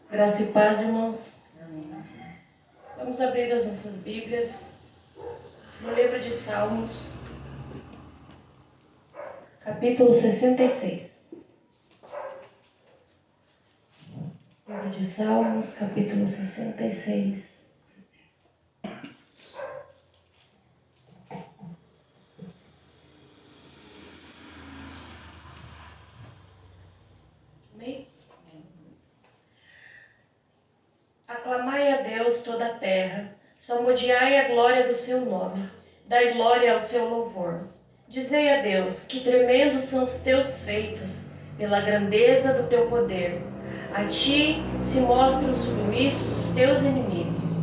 Graça e paz, irmãos. Vamos abrir as nossas Bíblias no livro de Salmos, capítulo 66. Livro de Salmos, capítulo 66. Amém? Aclamai a Deus toda a terra, salmodiai a glória do seu nome, dai glória ao seu louvor. Dizei a Deus, que tremendos são os teus feitos, pela grandeza do teu poder. A ti se mostram submissos os teus inimigos.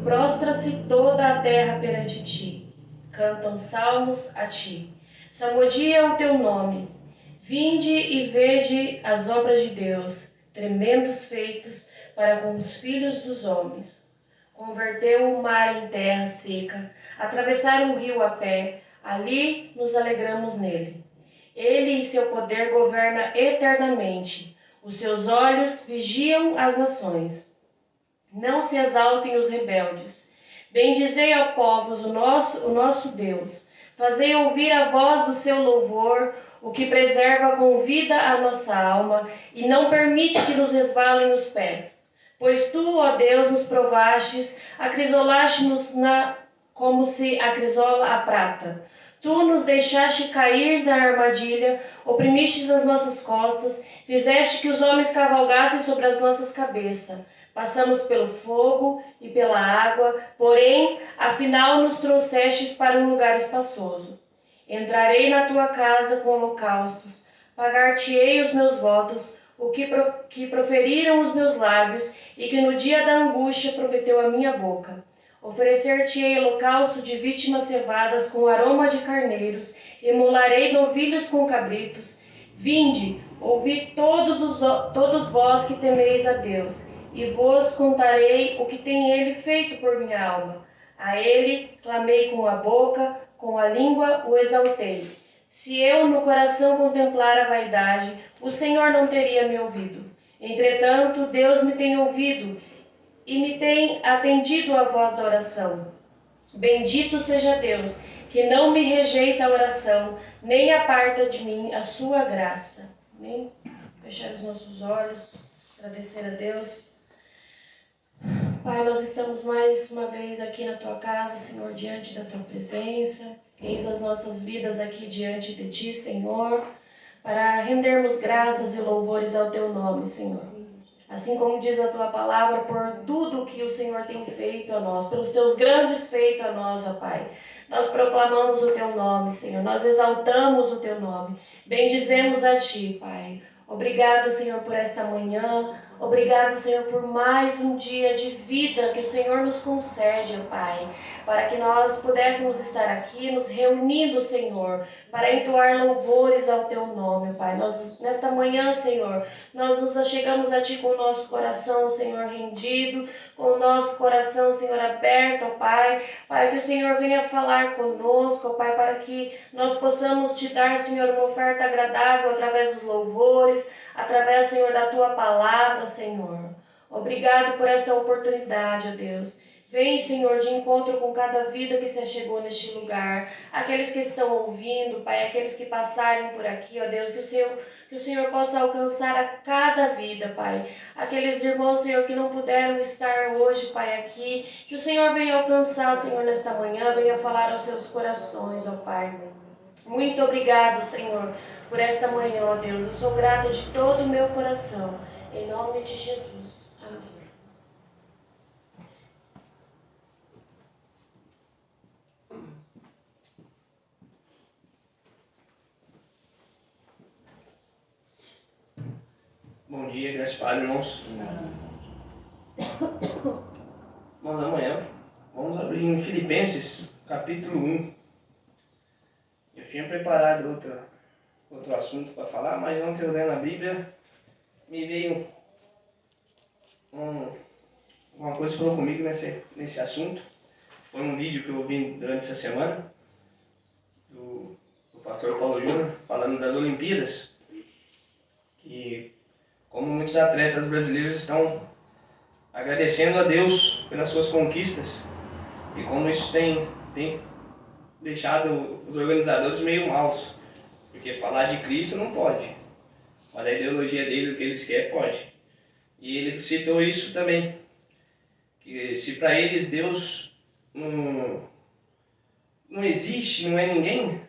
Prostra-se toda a terra perante ti, cantam salmos a ti, salmodia o teu nome. Vinde e vede as obras de Deus, tremendos feitos para com os filhos dos homens. Converteu o mar em terra seca, atravessaram o rio a pé, ali nos alegramos nele. Ele e seu poder governa eternamente, os seus olhos vigiam as nações. Não se exaltem os rebeldes. Bendizei ao povos o nosso Deus. Fazei ouvir a voz do seu louvor, o que preserva com vida a nossa alma e não permite que nos resvalem os pés. Pois tu, ó Deus, nos provastes, acrisolaste-nos como se acrisola a prata. Tu nos deixaste cair na armadilha, oprimistes as nossas costas, fizeste que os homens cavalgassem sobre as nossas cabeças. Passamos pelo fogo e pela água, porém, afinal nos trouxestes para um lugar espaçoso. Entrarei na tua casa com holocaustos, pagar-te-ei os meus votos, o que proferiram os meus lábios e que no dia da angústia prometeu a minha boca. Oferecer-te-ei holocausto de vítimas cevadas com aroma de carneiros, emolarei novilhos com cabritos. Vinde, ouvi todos vós que temeis a Deus, e vos contarei o que tem ele feito por minha alma. A ele clamei com a boca, com a língua o exaltei. Se eu no coração contemplar a vaidade, o Senhor não teria me ouvido. Entretanto, Deus me tem ouvido e me tem atendido a voz da oração. Bendito seja Deus, que não me rejeita a oração, nem aparta de mim a sua graça. Amém? Fechar os nossos olhos, agradecer a Deus. Pai, nós estamos mais uma vez aqui na Tua casa, Senhor, diante da Tua presença. Eis as nossas vidas aqui diante de Ti, Senhor, para rendermos graças e louvores ao Teu nome, Senhor. Assim como diz a Tua palavra, por tudo que o Senhor tem feito a nós, pelos Teus grandes feitos a nós, ó Pai. Nós proclamamos o Teu nome, Senhor, nós exaltamos o Teu nome, bendizemos a Ti, Pai. Obrigado, Senhor, por esta manhã. Obrigado, Senhor, por mais um dia de vida que o Senhor nos concede, ó Pai, para que nós pudéssemos estar aqui nos reunindo, Senhor, para entoar louvores ao Teu nome, Pai. Nós, nesta manhã, Senhor, nós nos achegamos a Ti com o nosso coração, Senhor, rendido, com o nosso coração, Senhor, aberto, ó Pai, para que o Senhor venha falar conosco, ó Pai, para que nós possamos Te dar, Senhor, uma oferta agradável através dos louvores, através, Senhor, da Tua palavra, Senhor. Obrigado por essa oportunidade, ó Deus. Vem, Senhor, de encontro com cada vida que se achegou neste lugar. Aqueles que estão ouvindo, Pai, aqueles que passarem por aqui, ó Deus, que o Senhor possa alcançar a cada vida, Pai. Aqueles irmãos, Senhor, que não puderam estar hoje, Pai, aqui. Que o Senhor venha alcançar, Senhor, nesta manhã, venha falar aos seus corações, ó Pai. Muito obrigado, Senhor, por esta manhã, ó Deus. Eu sou grato de todo o meu coração. Em nome de Jesus. Amém. Bom dia, graças a Deus, irmãos. Irmãos, amanhã vamos abrir em Filipenses, capítulo 1. Eu tinha preparado outro assunto para falar, mas ontem eu lendo a Bíblia, me veio uma coisa que falou comigo nesse assunto. Foi um vídeo que eu vi durante essa semana, do pastor Paulo Júnior, falando das Olimpíadas, que como muitos atletas brasileiros estão agradecendo a Deus pelas suas conquistas e como isso tem deixado os organizadores meio maus, porque falar de Cristo não pode, mas a ideologia dele, o que eles querem, pode. E ele citou isso também, que se para eles Deus não existe, não é ninguém,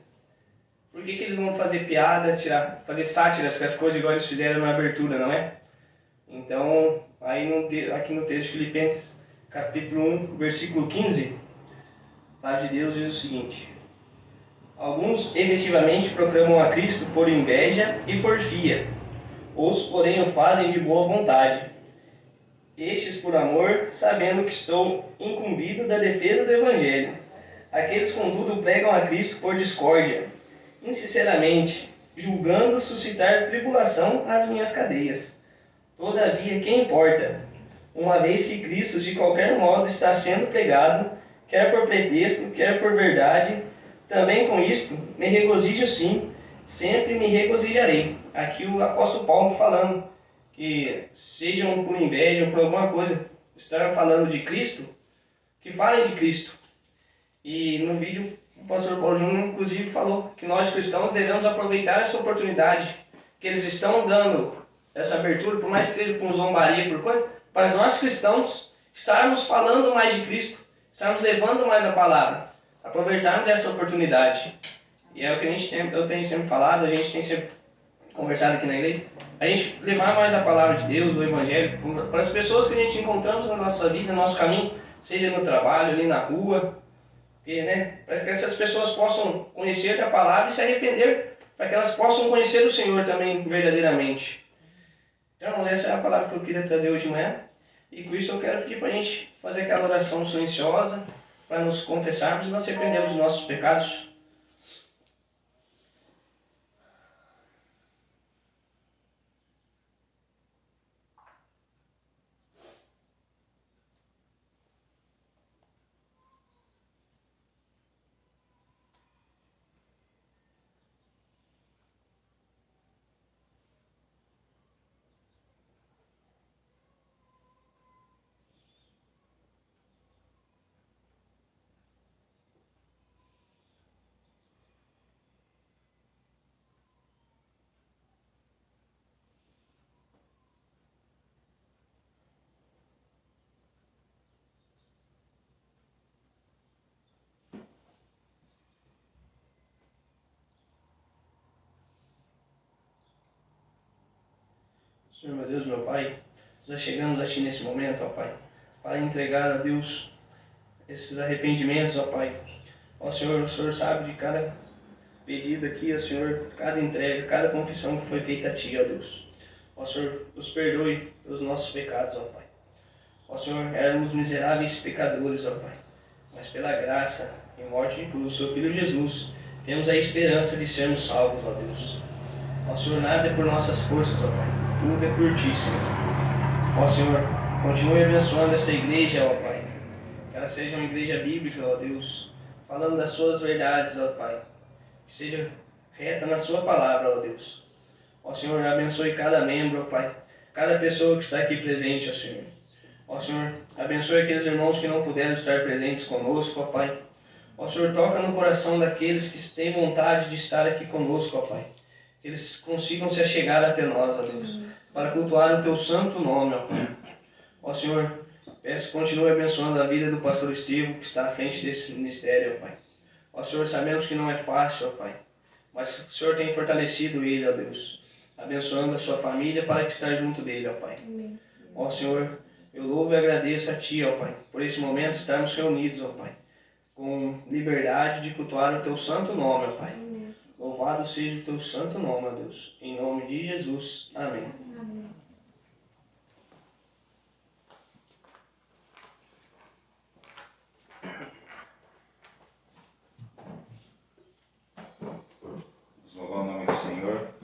por que eles vão fazer piada, fazer sátiras com as coisas igual eles fizeram na abertura, não é? Então, aí aqui no texto de Filipenses, capítulo 1, versículo 15, a palavra de Deus diz o seguinte: alguns efetivamente proclamam a Cristo por inveja e porfia, outros, porém, o fazem de boa vontade. Estes por amor, sabendo que estou incumbido da defesa do Evangelho. Aqueles, contudo, pregam a Cristo por discórdia, insinceramente, julgando suscitar tribulação às minhas cadeias. Todavia, que importa? Uma vez que Cristo, de qualquer modo, está sendo pregado, quer por pretexto, quer por verdade, também com isto me regozijo sim, sempre me regozijarei. Aqui o apóstolo Paulo falando que sejam por inveja ou por alguma coisa, estão falando de Cristo, que falem de Cristo. E no vídeo o pastor Paulo Júnior inclusive falou que nós cristãos devemos aproveitar essa oportunidade que eles estão dando, essa abertura, por mais que seja com zombaria, por coisa, para nós cristãos estarmos falando mais de Cristo, estarmos levando mais a palavra, aproveitarmos dessa oportunidade. E é o que eu tenho sempre falado, a gente tem sempre conversado aqui na igreja, a gente levar mais a palavra de Deus, o Evangelho, para as pessoas que a gente encontramos na nossa vida, no nosso caminho, seja no trabalho, ali na rua, para que essas pessoas possam conhecer a palavra e se arrepender, para que elas possam conhecer o Senhor também verdadeiramente. Então, essa é a palavra que eu queria trazer hoje de manhã. E com isso eu quero pedir para a gente fazer aquela oração silenciosa, para nos confessarmos e nós arrependermos dos nossos pecados. Senhor, meu Deus, meu Pai, nós chegamos a Ti nesse momento, ó Pai, para entregar a Deus esses arrependimentos, ó Pai. Ó Senhor, o Senhor sabe de cada pedido aqui, ó Senhor, cada entrega, cada confissão que foi feita a Ti, ó Deus. Ó Senhor, nos perdoe pelos nossos pecados, ó Pai. Ó Senhor, éramos miseráveis pecadores, ó Pai, mas pela graça e morte de cruz do Seu Filho Jesus, temos a esperança de sermos salvos, ó Deus. Ó Senhor, nada é por nossas forças, ó Pai, tudo é por Ti, Senhor. Ó Senhor, continue abençoando essa igreja, ó Pai, que ela seja uma igreja bíblica, ó Deus, falando das Suas verdades, ó Pai, que seja reta na Sua palavra, ó Deus. Ó Senhor, abençoe cada membro, ó Pai, cada pessoa que está aqui presente, ó Senhor. Ó Senhor, abençoe aqueles irmãos que não puderam estar presentes conosco, ó Pai. Ó Senhor, toca no coração daqueles que têm vontade de estar aqui conosco, ó Pai. Que eles consigam se achegar até nós, ó Deus, para cultuar o Teu santo nome, ó Pai. Ó Senhor, peço que continue abençoando a vida do pastor Estevam, que está à frente desse ministério, ó Pai. Ó Senhor, sabemos que não é fácil, ó Pai, mas o Senhor tem fortalecido ele, ó Deus, abençoando a sua família para que estar junto dele, ó Pai. Ó Senhor, eu louvo e agradeço a Ti, ó Pai, por esse momento estarmos reunidos, ó Pai, com liberdade de cultuar o Teu santo nome, ó Pai. Louvado seja o Teu santo nome, ó Deus. Em nome de Jesus. Amém. Amém. Vamos louvar o nome do Senhor.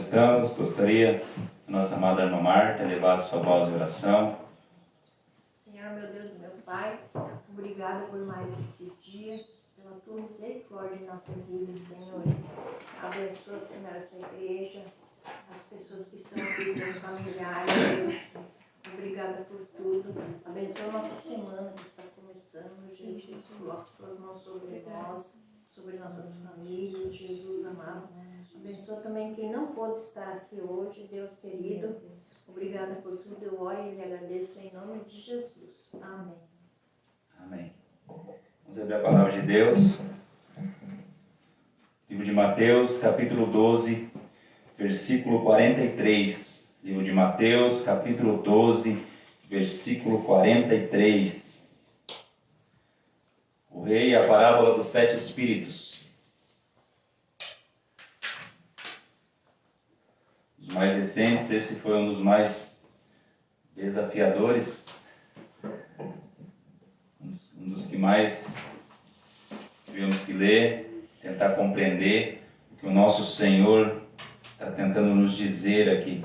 estamos, gostaria a nossa amada irmã Marta levar sua voz de oração. Senhor, meu Deus e meu Pai, obrigado por mais esse dia, pela tua misericórdia em nossas vidas, Senhor. Abençoa, Senhor, essa igreja, as pessoas que estão aqui, seus familiares, Deus. Obrigada por tudo. Abençoa a nossa semana que está começando. Jesus, coloca suas mãos sobre nós, sobre nossas famílias, Jesus amado. Abençoa também quem não pôde estar aqui hoje, Deus querido. Obrigada por tudo. Eu oro e lhe agradeço em nome de Jesus. Amém. Amém. Vamos abrir a palavra de Deus. Livro de Mateus, capítulo 12, versículo 43. Livro de Mateus, capítulo 12, versículo 43. O rei, a parábola dos 7 espíritos. Os mais recentes, esse foi um dos mais desafiadores. Um dos que mais tivemos que ler, tentar compreender o que o nosso Senhor está tentando nos dizer aqui.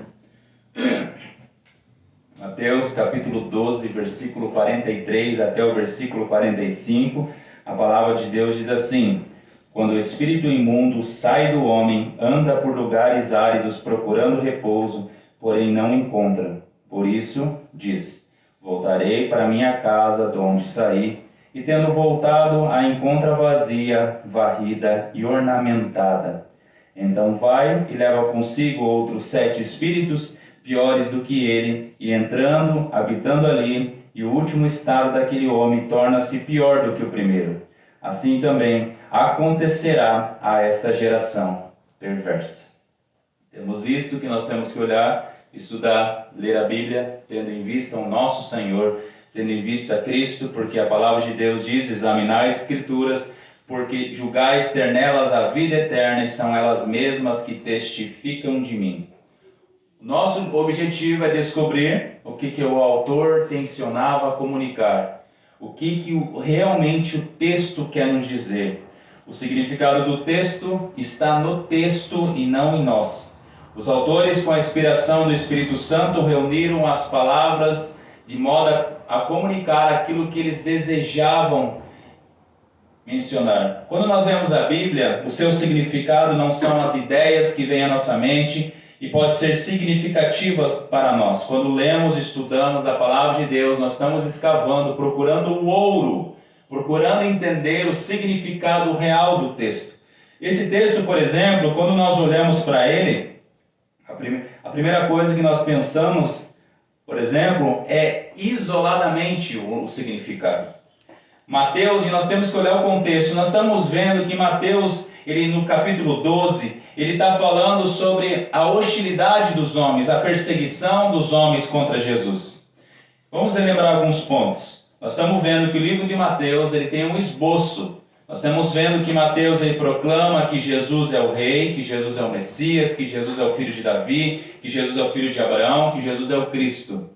Mateus capítulo 12, versículo 43 até o versículo 45, a palavra de Deus diz assim: quando o espírito imundo sai do homem, anda por lugares áridos procurando repouso, porém não encontra. Por isso diz: voltarei para minha casa de onde saí, e tendo voltado, a encontra vazia, varrida e ornamentada. Então vai e leva consigo outros 7 espíritos, piores do que ele, e entrando, habitando ali, e o último estado daquele homem torna-se pior do que o primeiro. Assim também acontecerá a esta geração perversa. Temos visto que nós temos que olhar, estudar, ler a Bíblia, tendo em vista o nosso Senhor, tendo em vista Cristo, porque a palavra de Deus diz: examinar as Escrituras, porque julgais ter nelas a vida eterna, e são elas mesmas que testificam de mim. Nosso objetivo é descobrir o que o autor tensionava comunicar, o que realmente o texto quer nos dizer. O significado do texto está no texto e não em nós. Os autores, com a inspiração do Espírito Santo, reuniram as palavras de modo a comunicar aquilo que eles desejavam mencionar. Quando nós lemos a Bíblia, o seu significado não são as ideias que vêm à nossa mente, e pode ser significativas para nós. Quando lemos e estudamos a palavra de Deus, nós estamos escavando, procurando o ouro, procurando entender o significado real do texto. Esse texto, por exemplo, quando nós olhamos para ele, a primeira coisa que nós pensamos, por exemplo, é isoladamente o significado. Mateus, e nós temos que olhar o contexto, nós estamos vendo que Mateus, ele no capítulo 12, ele está falando sobre a hostilidade dos homens, a perseguição dos homens contra Jesus. Vamos relembrar alguns pontos. Nós estamos vendo que o livro de Mateus ele tem um esboço. Nós estamos vendo que Mateus ele proclama que Jesus é o rei, que Jesus é o Messias, que Jesus é o filho de Davi, que Jesus é o filho de Abraão, que Jesus é o Cristo.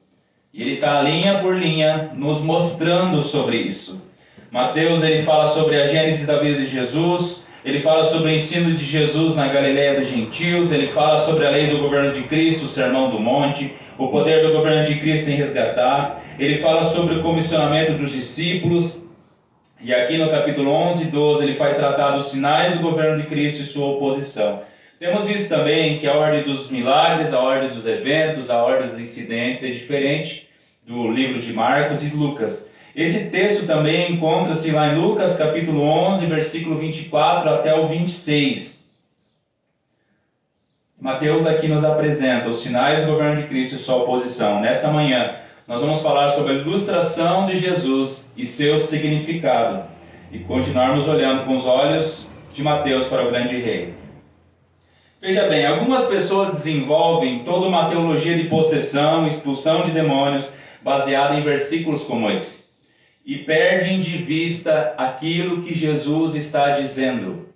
E ele está linha por linha nos mostrando sobre isso. Mateus ele fala sobre a gênese da vida de Jesus, ele fala sobre o ensino de Jesus na Galileia dos gentios, ele fala sobre a lei do governo de Cristo, o sermão do monte, o poder do governo de Cristo em resgatar, ele fala sobre o comissionamento dos discípulos, e aqui no capítulo 11 e 12 ele vai tratar dos sinais do governo de Cristo e sua oposição. Temos visto também que a ordem dos milagres, a ordem dos eventos, a ordem dos incidentes é diferente do livro de Marcos e Lucas. Esse texto também encontra-se lá em Lucas capítulo 11, versículo 24 até o 26. Mateus aqui nos apresenta os sinais do governo de Cristo e sua oposição. Nessa manhã, nós vamos falar sobre a ilustração de Jesus e seu significado. E continuarmos olhando com os olhos de Mateus para o grande rei. Veja bem, algumas pessoas desenvolvem toda uma teologia de possessão, expulsão de demônios, baseada em versículos como esse. E perdem de vista aquilo que Jesus está dizendo.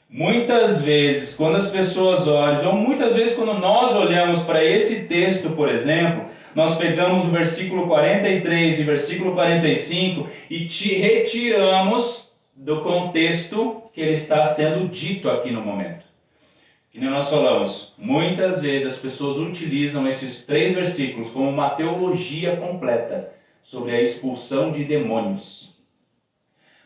Muitas vezes, quando as pessoas olham, ou muitas vezes quando nós olhamos para esse texto, por exemplo, nós pegamos o versículo 43 e versículo 45 e te retiramos do contexto que ele está sendo dito aqui no momento. que nem nós falamos, muitas vezes as pessoas utilizam esses 3 versículos como uma teologia completa sobre a expulsão de demônios.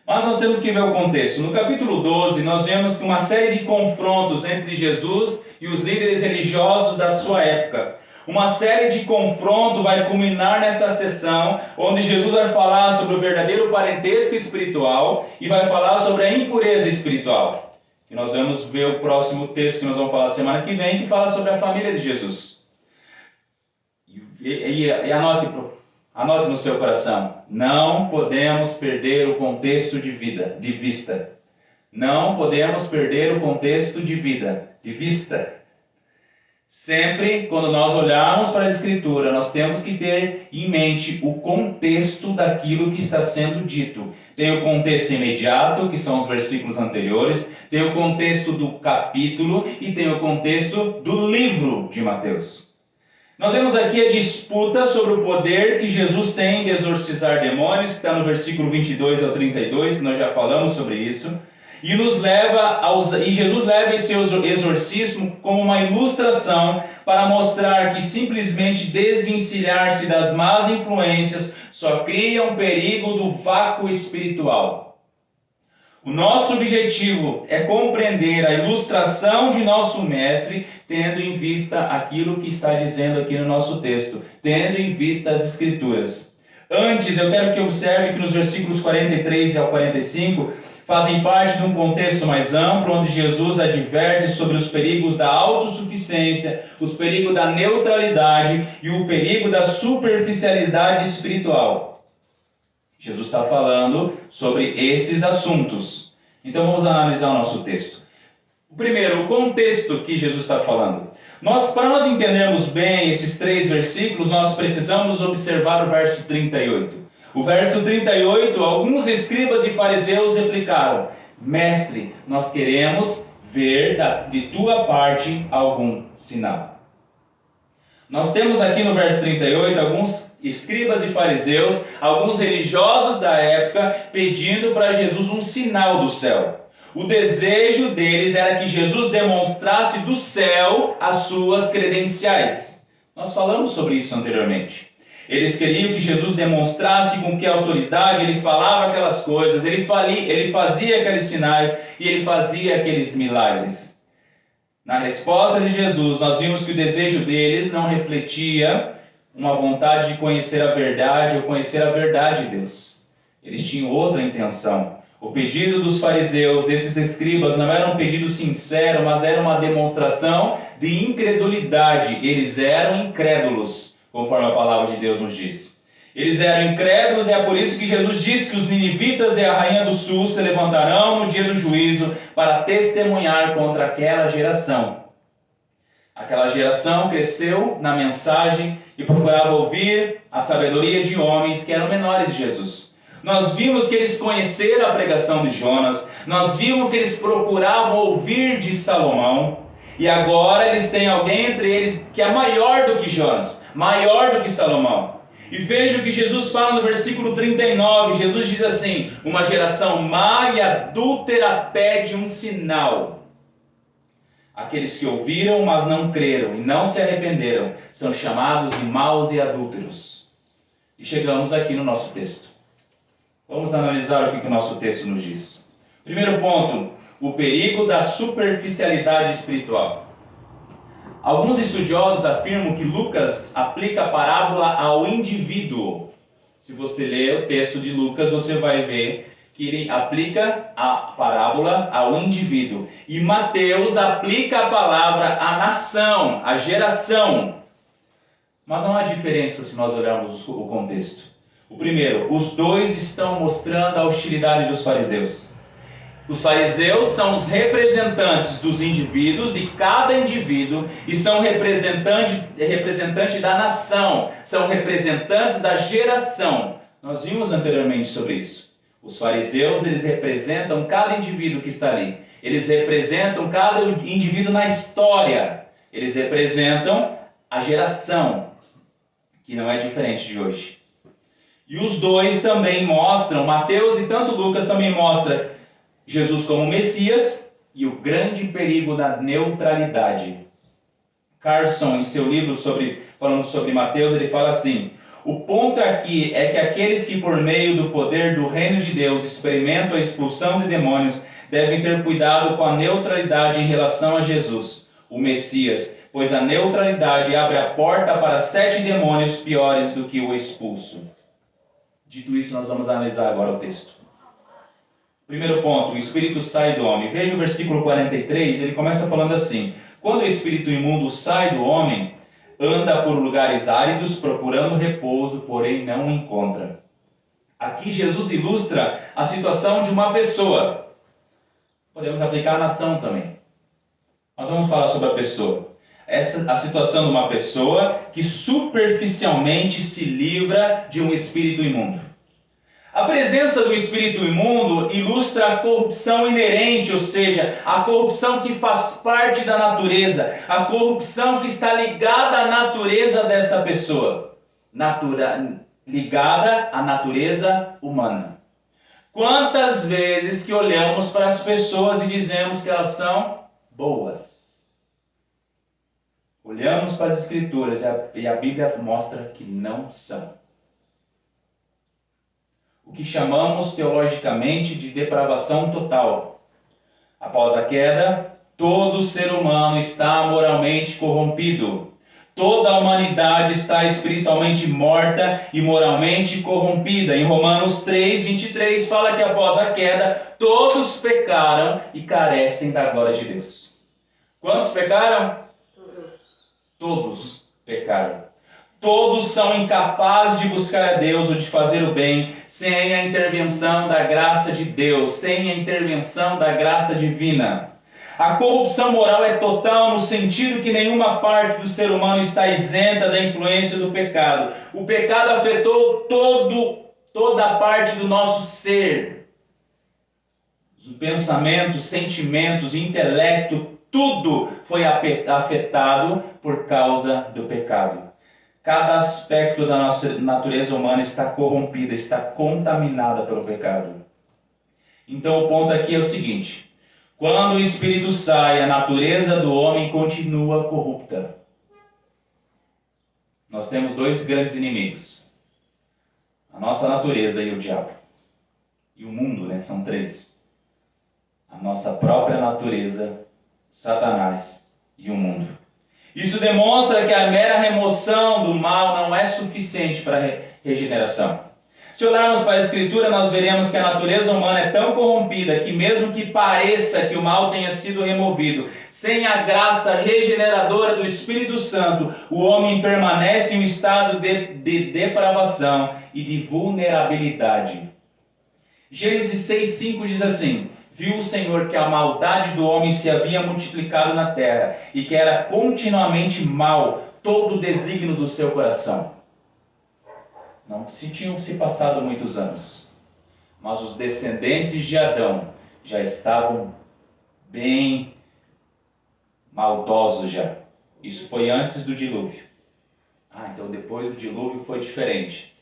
Mas nós temos que ver o contexto. No capítulo 12, nós vemos que uma série de confrontos entre Jesus e os líderes religiosos da sua época. Uma série de confrontos vai culminar nessa sessão, onde Jesus vai falar sobre o verdadeiro parentesco espiritual e vai falar sobre a impureza espiritual. E nós vamos ver o próximo texto que nós vamos falar semana que vem, que fala sobre a família de Jesus. E anote no seu coração, não podemos perder o contexto de vista. Não podemos perder o contexto de vista. Sempre, quando nós olharmos para a Escritura, nós temos que ter em mente o contexto daquilo que está sendo dito. Tem o contexto imediato, que são os versículos anteriores, tem o contexto do capítulo e tem o contexto do livro de Mateus. Nós vemos aqui a disputa sobre o poder que Jesus tem de exorcizar demônios, que está no versículo 22 ao 32, que nós já falamos sobre isso. E Jesus leva esse exorcismo como uma ilustração para mostrar que simplesmente desvencilhar-se das más influências só cria um perigo do vácuo espiritual. O nosso objetivo é compreender a ilustração de nosso mestre, tendo em vista aquilo que está dizendo aqui no nosso texto, tendo em vista as Escrituras. Antes, eu quero que observe que nos versículos 43 ao 45 fazem parte de um contexto mais amplo, onde Jesus adverte sobre os perigos da autossuficiência, os perigos da neutralidade e o perigo da superficialidade espiritual. Jesus está falando sobre esses assuntos. Então vamos analisar o nosso texto. Primeiro, o contexto que Jesus está falando. Para nós entendermos bem esses 3 versículos, nós precisamos observar o verso 38. O verso 38, alguns escribas e fariseus replicaram: Mestre, nós queremos ver de tua parte algum sinal. Nós temos aqui no verso 38 alguns escribas e fariseus, alguns religiosos da época, pedindo para Jesus um sinal do céu. O desejo deles era que Jesus demonstrasse do céu as suas credenciais. Nós falamos sobre isso anteriormente. Eles queriam que Jesus demonstrasse com que autoridade ele falava aquelas coisas, ele fazia aqueles sinais e ele fazia aqueles milagres. Na resposta de Jesus, nós vimos que o desejo deles não refletia uma vontade de conhecer a verdade ou conhecer a verdade de Deus. Eles tinham outra intenção. O pedido dos fariseus, desses escribas, não era um pedido sincero, mas era uma demonstração de incredulidade. Eles eram incrédulos, conforme a palavra de Deus nos diz. Eles eram incrédulos e é por isso que Jesus disse que os ninivitas e a rainha do sul se levantarão no dia do juízo para testemunhar contra aquela geração. Aquela geração cresceu na mensagem e procurava ouvir a sabedoria de homens que eram menores de Jesus. Nós vimos que eles conheceram a pregação de Jonas, nós vimos que eles procuravam ouvir de Salomão, e agora eles têm alguém entre eles que é maior do que Jonas, maior do que Salomão. E veja o que Jesus fala no versículo 39, Jesus diz assim: uma geração má e adúltera pede um sinal. Aqueles que ouviram, mas não creram e não se arrependeram, são chamados de maus e adúlteros. E chegamos aqui no nosso texto. Vamos analisar o que o nosso texto nos diz. Primeiro ponto, o perigo da superficialidade espiritual. Alguns estudiosos afirmam que Lucas aplica a parábola ao indivíduo. Se você ler o texto de Lucas, você vai ver que ele aplica a parábola ao indivíduo. E Mateus aplica a palavra à nação, à geração. Mas não há diferença se nós olharmos o contexto. O primeiro, os dois estão mostrando a hostilidade dos fariseus. Os fariseus são os representantes dos indivíduos, de cada indivíduo, e são representantes da nação, são representantes da geração. Nós vimos anteriormente sobre isso. Os fariseus, eles representam cada indivíduo que está ali. Eles representam cada indivíduo na história. Eles representam a geração, que não é diferente de hoje. E os dois também mostram, Mateus e tanto Lucas também mostram Jesus como Messias e o grande perigo da neutralidade. Carson, em seu livro falando sobre Mateus, ele fala assim: o ponto aqui é que aqueles que por meio do poder do reino de Deus experimentam a expulsão de demônios devem ter cuidado com a neutralidade em relação a Jesus, o Messias, pois a neutralidade abre a porta para 7 demônios piores do que o expulso. Dito isso, nós vamos analisar agora o texto. Primeiro ponto, o espírito sai do homem. Veja o versículo 43, ele começa falando assim: quando o espírito imundo sai do homem, anda por lugares áridos procurando repouso, porém não o encontra. Aqui Jesus ilustra a situação de uma pessoa. Podemos aplicar a nação também. Nós vamos falar sobre a pessoa. A situação de uma pessoa que superficialmente se livra de um espírito imundo. A presença do espírito imundo ilustra a corrupção inerente, ou seja, a corrupção que faz parte da natureza, a corrupção que está ligada à natureza desta pessoa, ligada à natureza humana. Quantas vezes que olhamos para as pessoas e dizemos que elas são boas? Olhamos para as Escrituras e a Bíblia mostra que não são. O que chamamos teologicamente de depravação total. Após a queda, todo ser humano está moralmente corrompido. Toda a humanidade está espiritualmente morta e moralmente corrompida. Em Romanos 3:23 fala que após a queda, todos pecaram e carecem da glória de Deus. Quantos pecaram? Todos pecaram. Todos são incapazes de buscar a Deus ou de fazer o bem sem a intervenção da graça de Deus, sem a intervenção da graça divina. A corrupção moral é total no sentido que nenhuma parte do ser humano está isenta da influência do pecado. O pecado afetou toda a parte do nosso ser. Os pensamentos, sentimentos, intelecto, tudo foi afetado por causa do pecado. Cada aspecto da nossa natureza humana está corrompida, está contaminada pelo pecado. Então o ponto aqui é o seguinte: quando o espírito sai, a natureza do homem continua corrupta. Nós temos 2 grandes inimigos: a nossa natureza e o diabo. E o mundo, né? São 3. A nossa própria natureza, Satanás e o mundo. Isso demonstra que a mera remoção do mal não é suficiente para a regeneração. Se olharmos para a Escritura, nós veremos que a natureza humana é tão corrompida que mesmo que pareça que o mal tenha sido removido, sem a graça regeneradora do Espírito Santo, o homem permanece em um estado de depravação e de vulnerabilidade. Gênesis 6:5 diz assim: viu o Senhor que a maldade do homem se havia multiplicado na terra e que era continuamente mau todo o desígnio do seu coração. Não se tinham se passado muitos anos, mas os descendentes de Adão já estavam bem maldosos já. Isso foi antes do dilúvio. Então depois do dilúvio foi diferente.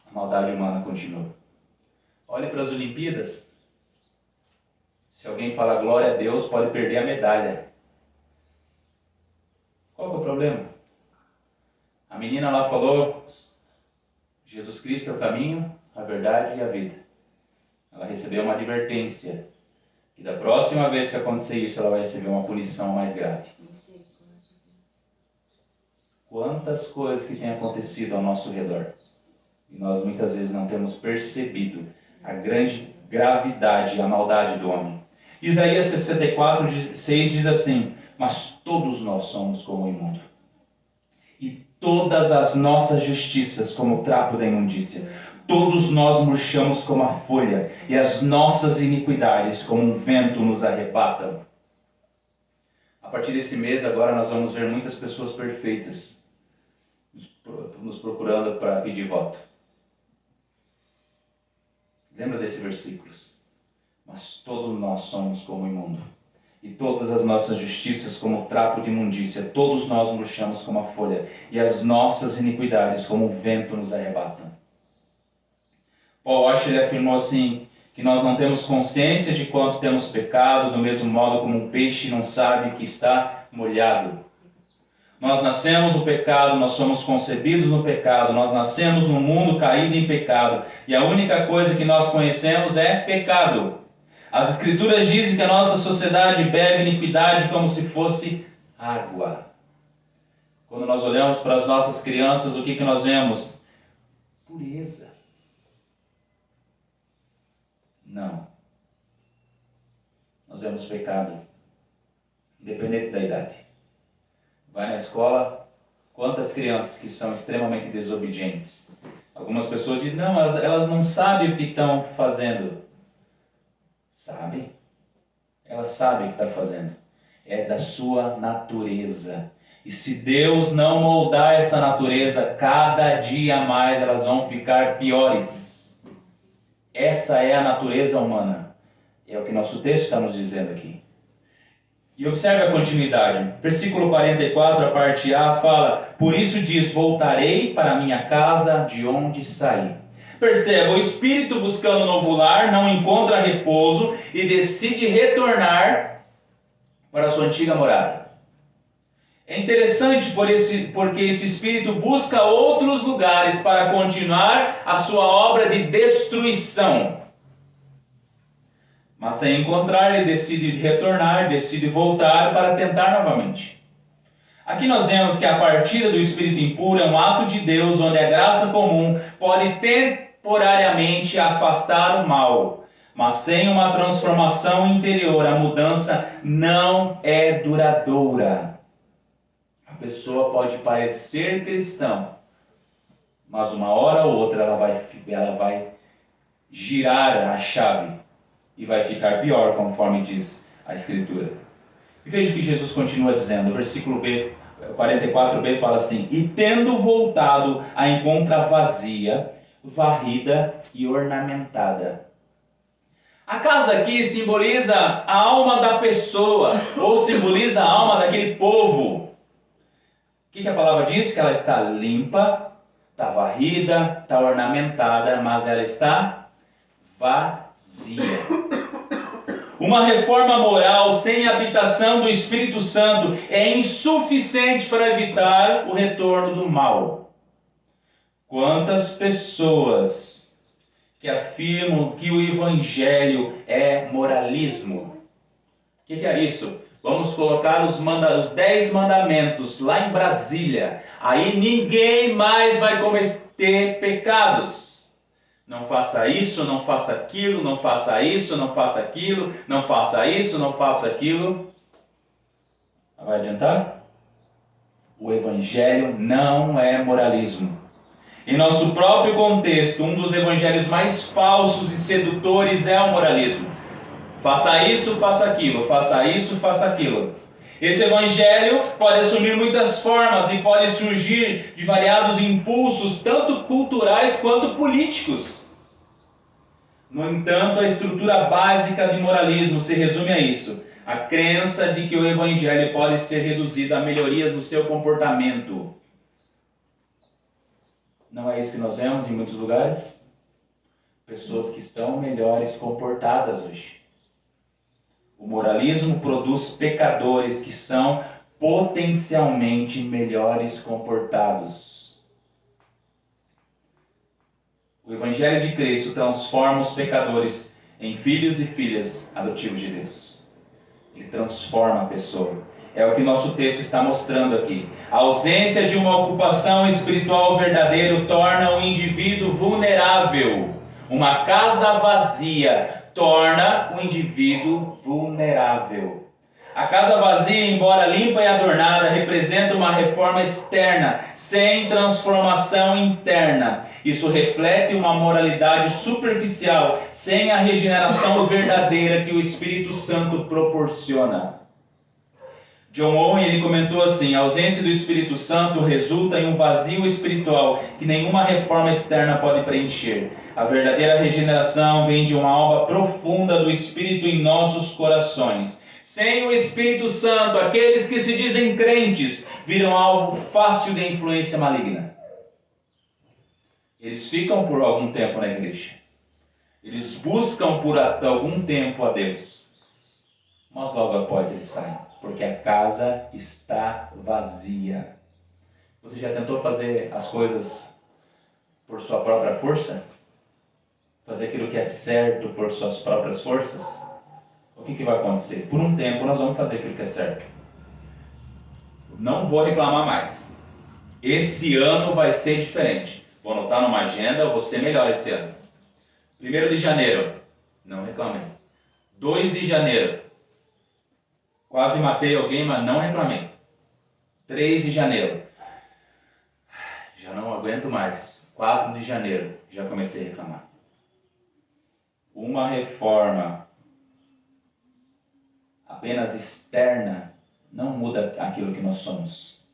A maldade humana continua. Olhe para as Olimpíadas. Se alguém falar glória a Deus, pode perder a medalha. Qual que é o problema? A menina lá falou: Jesus Cristo é o caminho, a verdade e a vida. Ela recebeu uma advertência que da próxima vez que acontecer isso, ela vai receber uma punição mais grave. Quantas coisas que têm acontecido ao nosso redor e nós muitas vezes não temos percebido a grande gravidade e a maldade do homem. Isaías 64:6 diz assim: mas todos nós somos como o imundo, e todas as nossas justiças como o trapo da imundícia. Todos nós murchamos como a folha, e as nossas iniquidades como um vento nos arrebatam. A partir desse mês agora nós vamos ver muitas pessoas perfeitas nos procurando para pedir voto. Lembra desses versículos? Mas todos nós somos como imundo, e todas as nossas justiças como trapo de imundícia. Todos nós murchamos como a folha, e as nossas iniquidades como o vento nos arrebatam. Paul Washer afirmou assim, que nós não temos consciência de quanto temos pecado, do mesmo modo como um peixe não sabe que está molhado. Nós nascemos no pecado, nós somos concebidos no pecado, nós nascemos num mundo caído em pecado, e a única coisa que nós conhecemos é pecado. As Escrituras dizem que a nossa sociedade bebe iniquidade como se fosse água. Quando nós olhamos para as nossas crianças, o que nós vemos? Pureza. Não. Nós vemos pecado, independente da idade. Vai na escola, quantas crianças que são extremamente desobedientes. Algumas pessoas dizem, não, elas não sabem o que estão fazendo. Sabem. Elas sabem o que estão fazendo. É da sua natureza. E se Deus não moldar essa natureza, cada dia mais elas vão ficar piores. Essa é a natureza humana. É o que nosso texto está nos dizendo aqui. E observe a continuidade. Versículo 44, a parte A, fala: por isso diz, voltarei para a minha casa de onde saí. Perceba, o espírito buscando novo lar não encontra repouso e decide retornar para a sua antiga morada. É interessante porque esse espírito busca outros lugares para continuar a sua obra de destruição. Mas sem encontrar, ele decide retornar, decide voltar para tentar novamente. Aqui nós vemos que a partida do espírito impuro é um ato de Deus, onde a graça comum pode temporariamente afastar o mal. Mas sem uma transformação interior, a mudança não é duradoura. A pessoa pode parecer cristã, mas uma hora ou outra ela vai girar a chave e vai ficar pior, conforme diz a Escritura. E veja o que Jesus continua dizendo. O versículo 44b fala assim: e tendo voltado, a encontra vazia, varrida e ornamentada. A casa aqui simboliza a alma da pessoa, ou simboliza a alma daquele povo. O que a palavra diz? Que ela está limpa, está varrida, está ornamentada, mas ela está vazia. Uma reforma moral sem a habitação do Espírito Santo é insuficiente para evitar o retorno do mal. Quantas pessoas que afirmam que o Evangelho é moralismo? O que é isso? Vamos colocar os 10 mandamentos lá em Brasília. Aí ninguém mais vai cometer pecados. Não faça isso, não faça aquilo, não faça isso, não faça aquilo, não faça isso, não faça aquilo. Vai adiantar? O Evangelho não é moralismo. Em nosso próprio contexto, um dos evangelhos mais falsos e sedutores é o moralismo. Faça isso, faça aquilo, faça isso, faça aquilo. Esse evangelho pode assumir muitas formas e pode surgir de variados impulsos, tanto culturais quanto políticos. No entanto, a estrutura básica de moralismo se resume a isso: a crença de que o evangelho pode ser reduzido a melhorias no seu comportamento. Não é isso que nós vemos em muitos lugares? Pessoas que estão melhores comportadas hoje. O moralismo produz pecadores que são potencialmente melhores comportados. O Evangelho de Cristo transforma os pecadores em filhos e filhas adotivos de Deus. Ele transforma a pessoa. É o que nosso texto está mostrando aqui. A ausência de uma ocupação espiritual verdadeira torna o indivíduo vulnerável. Uma casa vazia torna o indivíduo vulnerável. A casa vazia, embora limpa e adornada, representa uma reforma externa, sem transformação interna. Isso reflete uma moralidade superficial, sem a regeneração verdadeira que o Espírito Santo proporciona. John Owen, ele comentou assim: a ausência do Espírito Santo resulta em um vazio espiritual que nenhuma reforma externa pode preencher. A verdadeira regeneração vem de uma alma profunda do Espírito em nossos corações. Sem o Espírito Santo, aqueles que se dizem crentes viram alvo fácil de influência maligna. Eles ficam por algum tempo na igreja. Eles buscam por algum tempo a Deus, mas logo após eles saem, porque a casa está vazia. Você já tentou fazer as coisas por sua própria força? Fazer aquilo que é certo por suas próprias forças? O que vai acontecer? Por um tempo nós vamos fazer aquilo que é certo. Não vou reclamar mais. Esse ano vai ser diferente. Vou anotar numa agenda, eu vou ser melhor esse ano. 1º de janeiro, não reclamei. 2 de janeiro, quase matei alguém, mas não reclamei. 3 de janeiro, já não aguento mais. 4 de janeiro, já comecei a reclamar. Uma reforma apenas externa não muda aquilo que nós somos.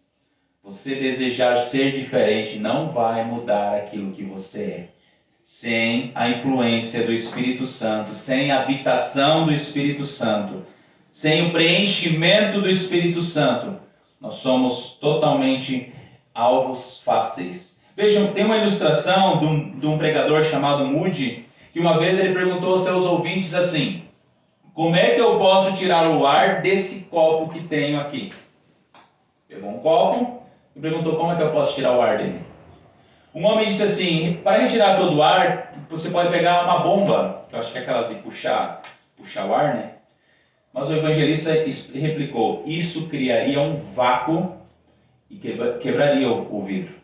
Você desejar ser diferente não vai mudar aquilo que você é. Sem a influência do Espírito Santo, sem a habitação do Espírito Santo, sem o preenchimento do Espírito Santo, nós somos totalmente alvos fáceis. Vejam, tem uma ilustração de um pregador chamado Moody, que uma vez ele perguntou aos seus ouvintes assim: como é que eu posso tirar o ar desse copo que tenho aqui? Pegou um copo e perguntou como é que eu posso tirar o ar dele. Um homem disse assim: para retirar todo o ar, você pode pegar uma bomba, que eu acho que é aquelas de puxar o ar, né? Mas o evangelista replicou: isso criaria um vácuo e quebraria o vidro.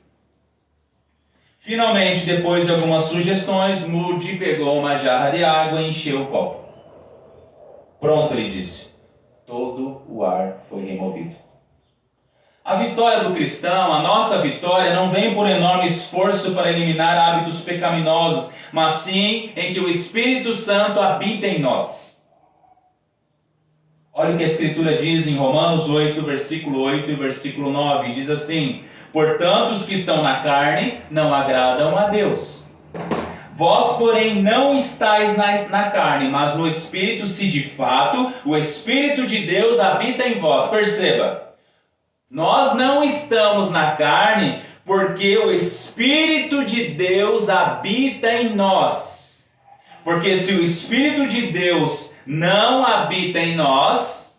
Finalmente, depois de algumas sugestões, Moody pegou uma jarra de água e encheu o copo. Pronto, ele disse. Todo o ar foi removido. A vitória do cristão, a nossa vitória, não vem por enorme esforço para eliminar hábitos pecaminosos, mas sim em que o Espírito Santo habita em nós. Olha o que a Escritura diz em Romanos 8, versículo 8 e versículo 9. Diz assim: portanto, os que estão na carne não agradam a Deus. Vós, porém, não estáis na carne, mas no Espírito, se de fato o Espírito de Deus habita em vós. Perceba, nós não estamos na carne porque o Espírito de Deus habita em nós. Porque se o Espírito de Deus não habita em nós,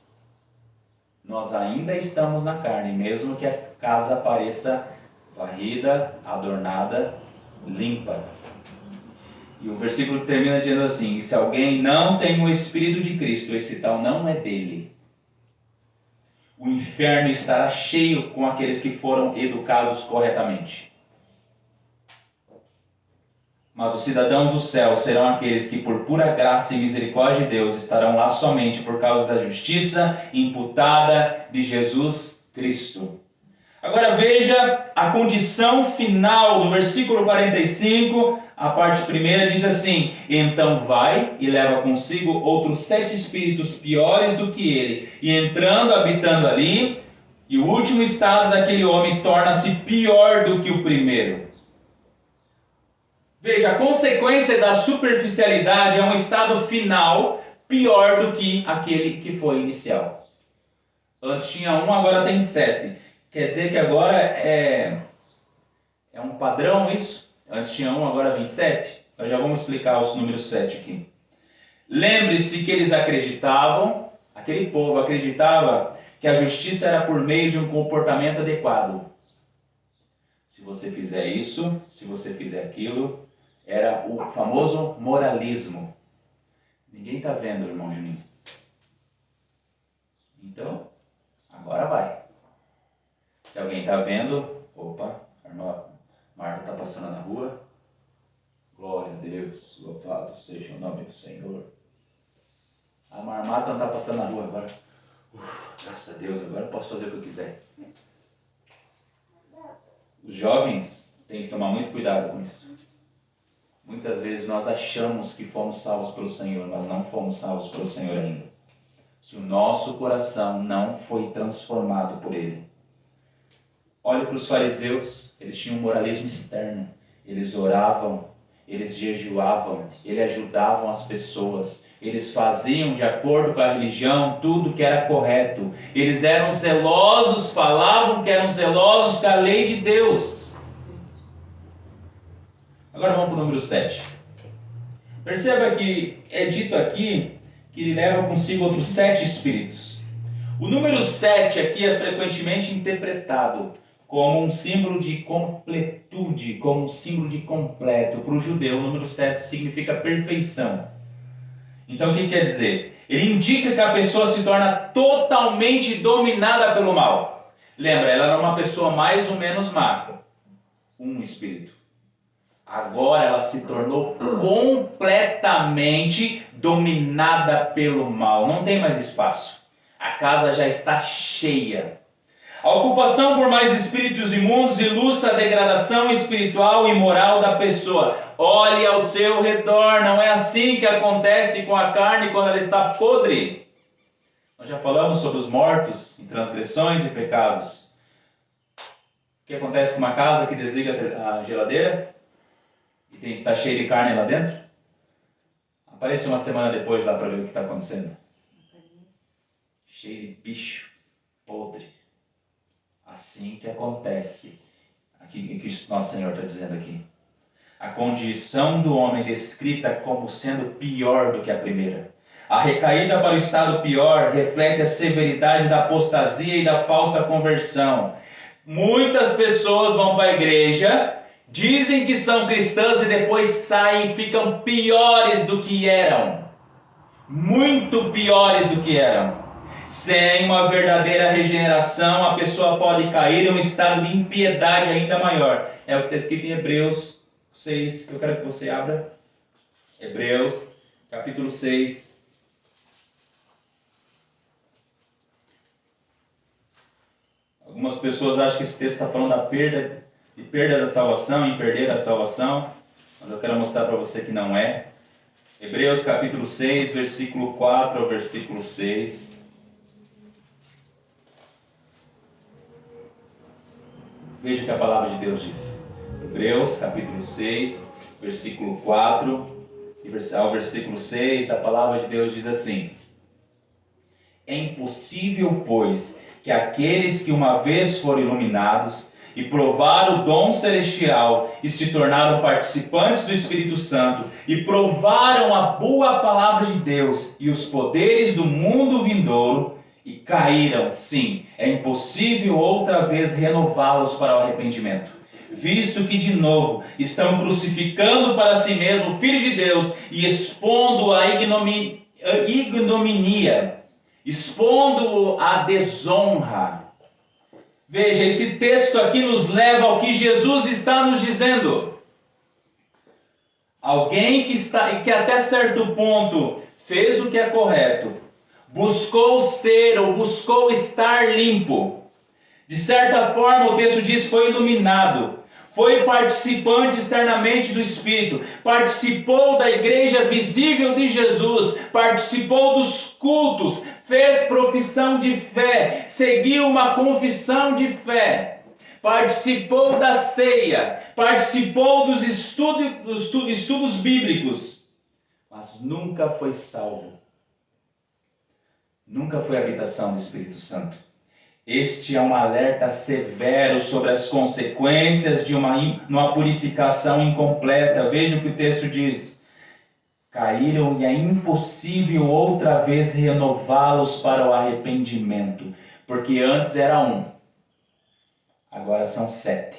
nós ainda estamos na carne, mesmo que a casa pareça varrida, adornada, limpa. E o versículo termina dizendo assim: e se alguém não tem o Espírito de Cristo, esse tal não é dele. O inferno estará cheio com aqueles que foram educados corretamente. Mas os cidadãos do céu serão aqueles que, por pura graça e misericórdia de Deus, estarão lá somente por causa da justiça imputada de Jesus Cristo. Agora veja a condição final do versículo 45, a parte primeira diz assim: então vai e leva consigo outros 7 espíritos piores do que ele, e entrando, habitando ali, e o último estado daquele homem torna-se pior do que o primeiro. Veja, a consequência da superficialidade é um estado final pior do que aquele que foi inicial. Antes tinha 1, agora tem 7. Quer dizer que agora é um padrão isso? Antes tinha 1, agora vem 7. Nós já vamos explicar os números 7 aqui. Lembre-se que eles acreditavam, aquele povo acreditava que a justiça era por meio de um comportamento adequado. Se você fizer isso, se você fizer aquilo, era o famoso moralismo. Ninguém está vendo, irmão Juninho. Então, agora vai. Se alguém está vendo, opa, a irmã Marta está passando na rua. Glória a Deus, louvado seja o nome do Senhor. A Marmata não está passando na rua agora. Graças a Deus, agora eu posso fazer o que eu quiser. Os jovens têm que tomar muito cuidado com isso. Muitas vezes nós achamos que fomos salvos pelo Senhor, mas não fomos salvos pelo Senhor ainda. Se o nosso coração não foi transformado por Ele. Olha para os fariseus, eles tinham um moralismo externo. Eles oravam, eles jejuavam, eles ajudavam as pessoas. Eles faziam de acordo com a religião tudo que era correto. Eles eram zelosos, falavam que eram zelosos com a lei de Deus. Agora vamos para o número 7. Perceba que é dito aqui que ele leva consigo outros 7 espíritos. O número 7 aqui é frequentemente interpretado como um símbolo de completude, como um símbolo de completo. Para o judeu, o número 7 significa perfeição. Então, o que quer dizer? Ele indica que a pessoa se torna totalmente dominada pelo mal. Lembra, ela era uma pessoa mais ou menos má. Um espírito. Agora ela se tornou completamente dominada pelo mal. Não tem mais espaço. A casa já está cheia. A ocupação por mais espíritos imundos ilustra a degradação espiritual e moral da pessoa. Olhe ao seu redor, não é assim que acontece com a carne quando ela está podre. Nós já falamos sobre os mortos em transgressões e pecados. O que acontece com uma casa que desliga a geladeira e está cheio de carne lá dentro? Aparece uma semana depois lá para ver o que está acontecendo. Cheio de bicho podre. Assim que acontece. Aqui que Nosso Senhor está dizendo aqui. A condição do homem descrita como sendo pior do que a primeira. A recaída para o estado pior reflete a severidade da apostasia e da falsa conversão. Muitas pessoas vão para a igreja, dizem que são cristãs e depois saem e ficam piores do que eram. Muito piores do que eram. Sem uma verdadeira regeneração, a pessoa pode cair em um estado de impiedade ainda maior. É o que está escrito em Hebreus 6, que eu quero que você abra. Hebreus, capítulo 6. Algumas pessoas acham que esse texto está falando da perda da salvação, em perder a salvação. Mas eu quero mostrar para você que não é. Hebreus, capítulo 6, versículo 4 ao versículo 6. Veja o que a palavra de Deus diz. Hebreus, capítulo 6, versículo 4 ao versículo 6, a palavra de Deus diz assim: É impossível, pois, que aqueles que uma vez foram iluminados e provaram o dom celestial e se tornaram participantes do Espírito Santo e provaram a boa palavra de Deus e os poderes do mundo vindouro, e caíram, sim, é impossível outra vez renová-los para o arrependimento, visto que de novo estão crucificando para si mesmo o Filho de Deus e expondo a ignominia, expondo a desonra. Veja, esse texto aqui nos leva ao que Jesus está nos dizendo. Alguém que até certo ponto fez o que é correto, buscou ser ou buscou estar limpo. De certa forma, o texto diz, foi iluminado. Foi participante externamente do Espírito. Participou da igreja visível de Jesus. Participou dos cultos. Fez profissão de fé. Seguiu uma confissão de fé. Participou da ceia. Participou dos estudos bíblicos. Mas nunca foi salvo. Nunca foi habitação do Espírito Santo. Este é um alerta severo sobre as consequências de uma purificação incompleta. Veja o que o texto diz. Caíram e é impossível outra vez renová-los para o arrependimento. Porque antes era 1. Agora são 7.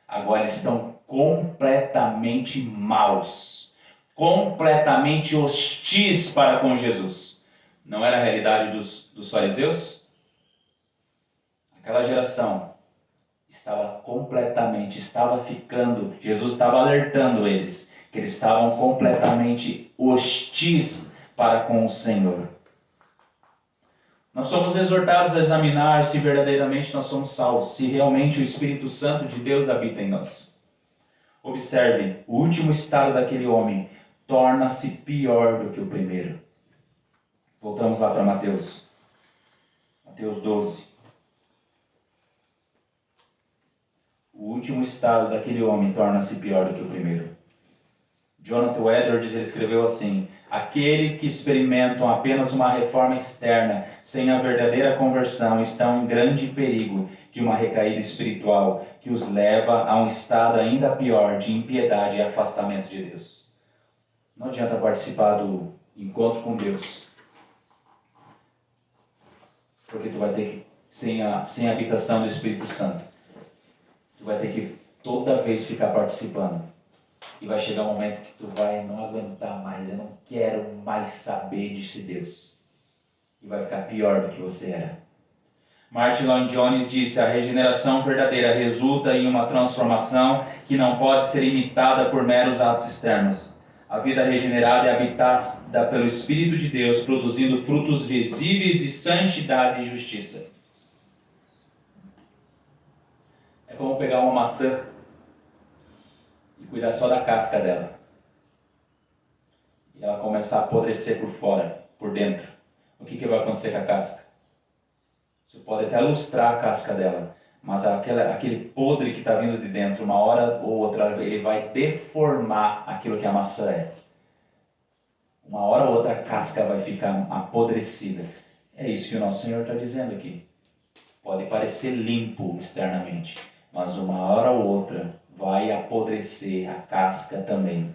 Agora eles estão completamente maus. Completamente hostis para com Jesus. Não era a realidade dos fariseus? Aquela geração estava ficando, Jesus estava alertando eles, que eles estavam completamente hostis para com o Senhor. Nós somos exortados a examinar se verdadeiramente nós somos salvos, se realmente o Espírito Santo de Deus habita em nós. Observe, o último estado daquele homem torna-se pior do que o primeiro. Voltamos lá para Mateus 12. O último estado daquele homem torna-se pior do que o primeiro. Jonathan Edwards ele escreveu assim: aquele que experimentam apenas uma reforma externa, sem a verdadeira conversão, estão em grande perigo de uma recaída espiritual que os leva a um estado ainda pior de impiedade e afastamento de Deus. Não adianta participar do encontro com Deus, porque tu vai ter que, sem a habitação do Espírito Santo, tu vai ter que toda vez ficar participando. E vai chegar um momento que tu vai não aguentar mais, eu não quero mais saber desse Deus. E vai ficar pior do que você era. Martin Lloyd Jones disse: a regeneração verdadeira resulta em uma transformação que não pode ser imitada por meros atos externos. A vida regenerada é habitada pelo Espírito de Deus, produzindo frutos visíveis de santidade e justiça. É como pegar uma maçã e cuidar só da casca dela. E ela começar a apodrecer por fora, por dentro. O que vai acontecer com a casca? Você pode até lustrar a casca dela, mas aquele podre que está vindo de dentro, uma hora ou outra, ele vai deformar aquilo que a maçã é. Uma hora ou outra a casca vai ficar apodrecida. É isso que o nosso Senhor está dizendo aqui. Pode parecer limpo externamente, mas uma hora ou outra vai apodrecer a casca também.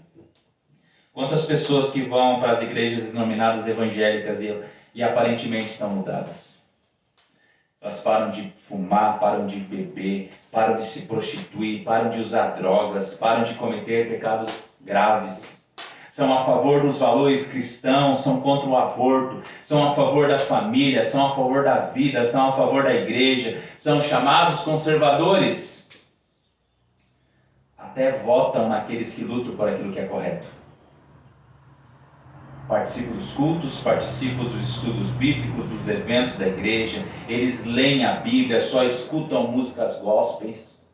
Quantas pessoas que vão para as igrejas denominadas evangélicas e aparentemente estão mudadas? Elas param de fumar, param de beber, param de se prostituir, param de usar drogas, param de cometer pecados graves. São a favor dos valores cristãos, são contra o aborto, são a favor da família, são a favor da vida, são a favor da igreja, são chamados conservadores. Até votam naqueles que lutam por aquilo que é correto. Participam dos cultos, participam dos estudos bíblicos, dos eventos da igreja. Eles leem a Bíblia, só escutam músicas gospels.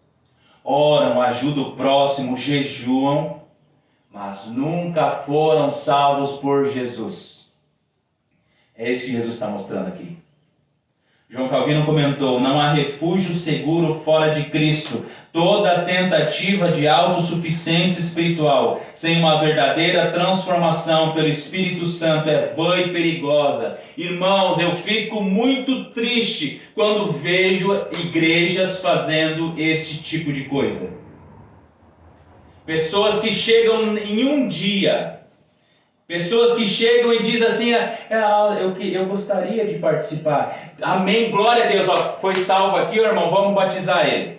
Oram, ajudam o próximo, jejuam, mas nunca foram salvos por Jesus. É isso que Jesus está mostrando aqui. João Calvino comentou: não há refúgio seguro fora de Cristo. Toda tentativa de autossuficiência espiritual, sem uma verdadeira transformação pelo Espírito Santo, é vã e perigosa. Irmãos, eu fico muito triste quando vejo igrejas fazendo esse tipo de coisa. Pessoas que chegam em um dia, pessoas que chegam e dizem assim: eu gostaria de participar. Amém, glória a Deus. Ó, foi salvo aqui, irmão, vamos batizar ele.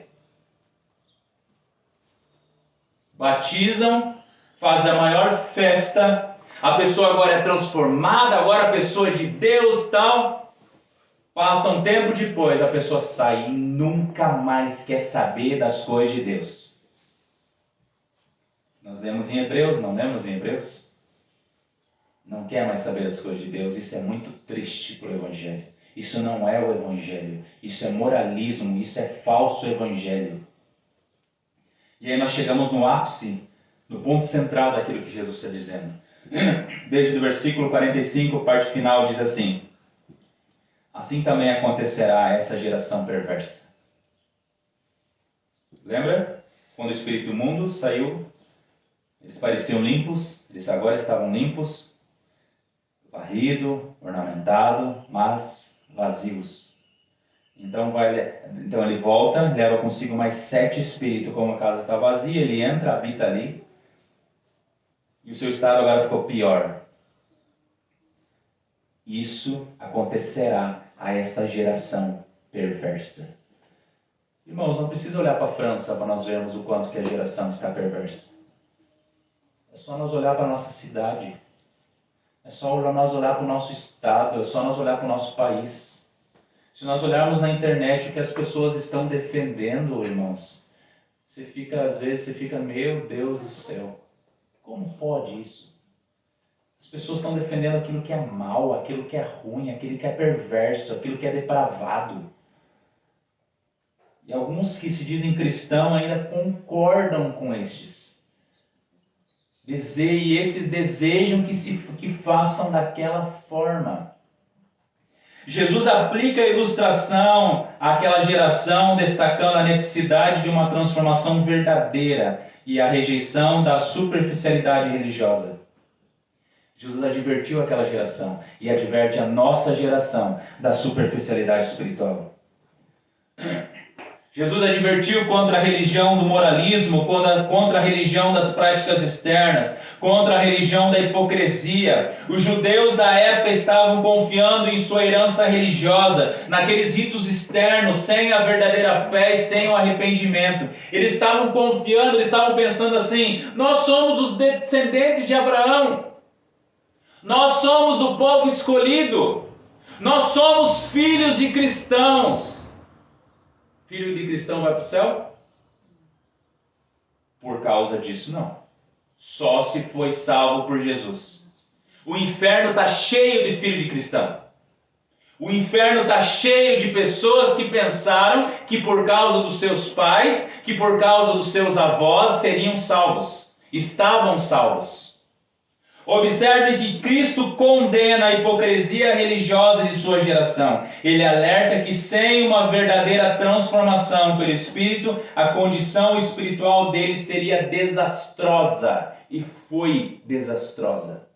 Batizam, fazem a maior festa, a pessoa agora é transformada, agora a pessoa é de Deus, tal. Passa um tempo depois, a pessoa sai e nunca mais quer saber das coisas de Deus. Nós lemos em Hebreus, não lemos em Hebreus? Não quer mais saber das coisas de Deus. Isso é muito triste para o Evangelho. Isso não é o Evangelho. Isso é moralismo, isso é falso Evangelho. E aí nós chegamos no ápice, no ponto central daquilo que Jesus está dizendo. Desde o versículo 45, parte final, diz assim: assim também acontecerá a essa geração perversa. Lembra? Quando o espírito imundo saiu, eles pareciam limpos, eles agora estavam limpos, varrido, ornamentado, mas vazios. Então ele volta, leva consigo mais 7 espíritos, como a casa está vazia, ele entra, habita ali, e o seu estado agora ficou pior. Isso acontecerá a esta geração perversa. Irmãos, não precisa olhar para a França para nós vermos o quanto que a geração está perversa. É só nós olhar para a nossa cidade, é só nós olhar para o nosso estado, é só nós olhar para o nosso país. Se nós olharmos na internet o que as pessoas estão defendendo, irmãos, às vezes você fica, meu Deus do céu, como pode isso? As pessoas estão defendendo aquilo que é mal, aquilo que é ruim, aquilo que é perverso, aquilo que é depravado. E alguns que se dizem cristãos ainda concordam com estes. E esses desejam que façam daquela forma. Jesus aplica a ilustração àquela geração, destacando a necessidade de uma transformação verdadeira e a rejeição da superficialidade religiosa. Jesus advertiu aquela geração e adverte a nossa geração da superficialidade espiritual. Jesus advertiu contra a religião do moralismo, contra a religião das práticas externas, contra a religião da hipocrisia. Os judeus da época estavam confiando em sua herança religiosa, naqueles ritos externos, sem a verdadeira fé e sem o arrependimento. Eles estavam confiando, eles estavam pensando assim: nós somos os descendentes de Abraão, nós somos o povo escolhido, nós somos filhos de cristãos. Filho de cristão vai para o céu? Por causa disso, não. Só se foi salvo por Jesus. O inferno está cheio de filho de cristão. O inferno está cheio de pessoas que pensaram que por causa dos seus pais, que por causa dos seus avós seriam salvos. Estavam salvos. Observe que Cristo condena a hipocrisia religiosa de sua geração. Ele alerta que sem uma verdadeira transformação pelo Espírito, a condição espiritual deles seria desastrosa. E foi desastrosa.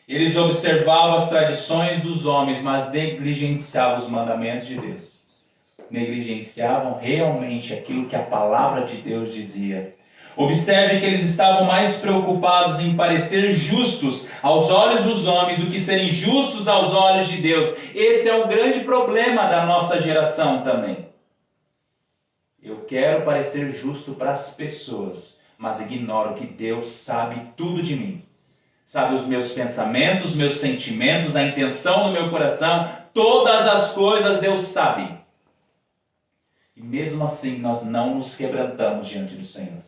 Eles observavam as tradições dos homens, mas negligenciavam os mandamentos de Deus. Negligenciavam realmente aquilo que a palavra de Deus dizia. Observe que eles estavam mais preocupados em parecer justos aos olhos dos homens do que serem justos aos olhos de Deus. Esse é o grande problema da nossa geração também. Eu quero parecer justo para as pessoas, mas ignoro que Deus sabe tudo de mim. Sabe os meus pensamentos, meus sentimentos, a intenção do meu coração, todas as coisas Deus sabe. E mesmo assim nós não nos quebrantamos diante do Senhor.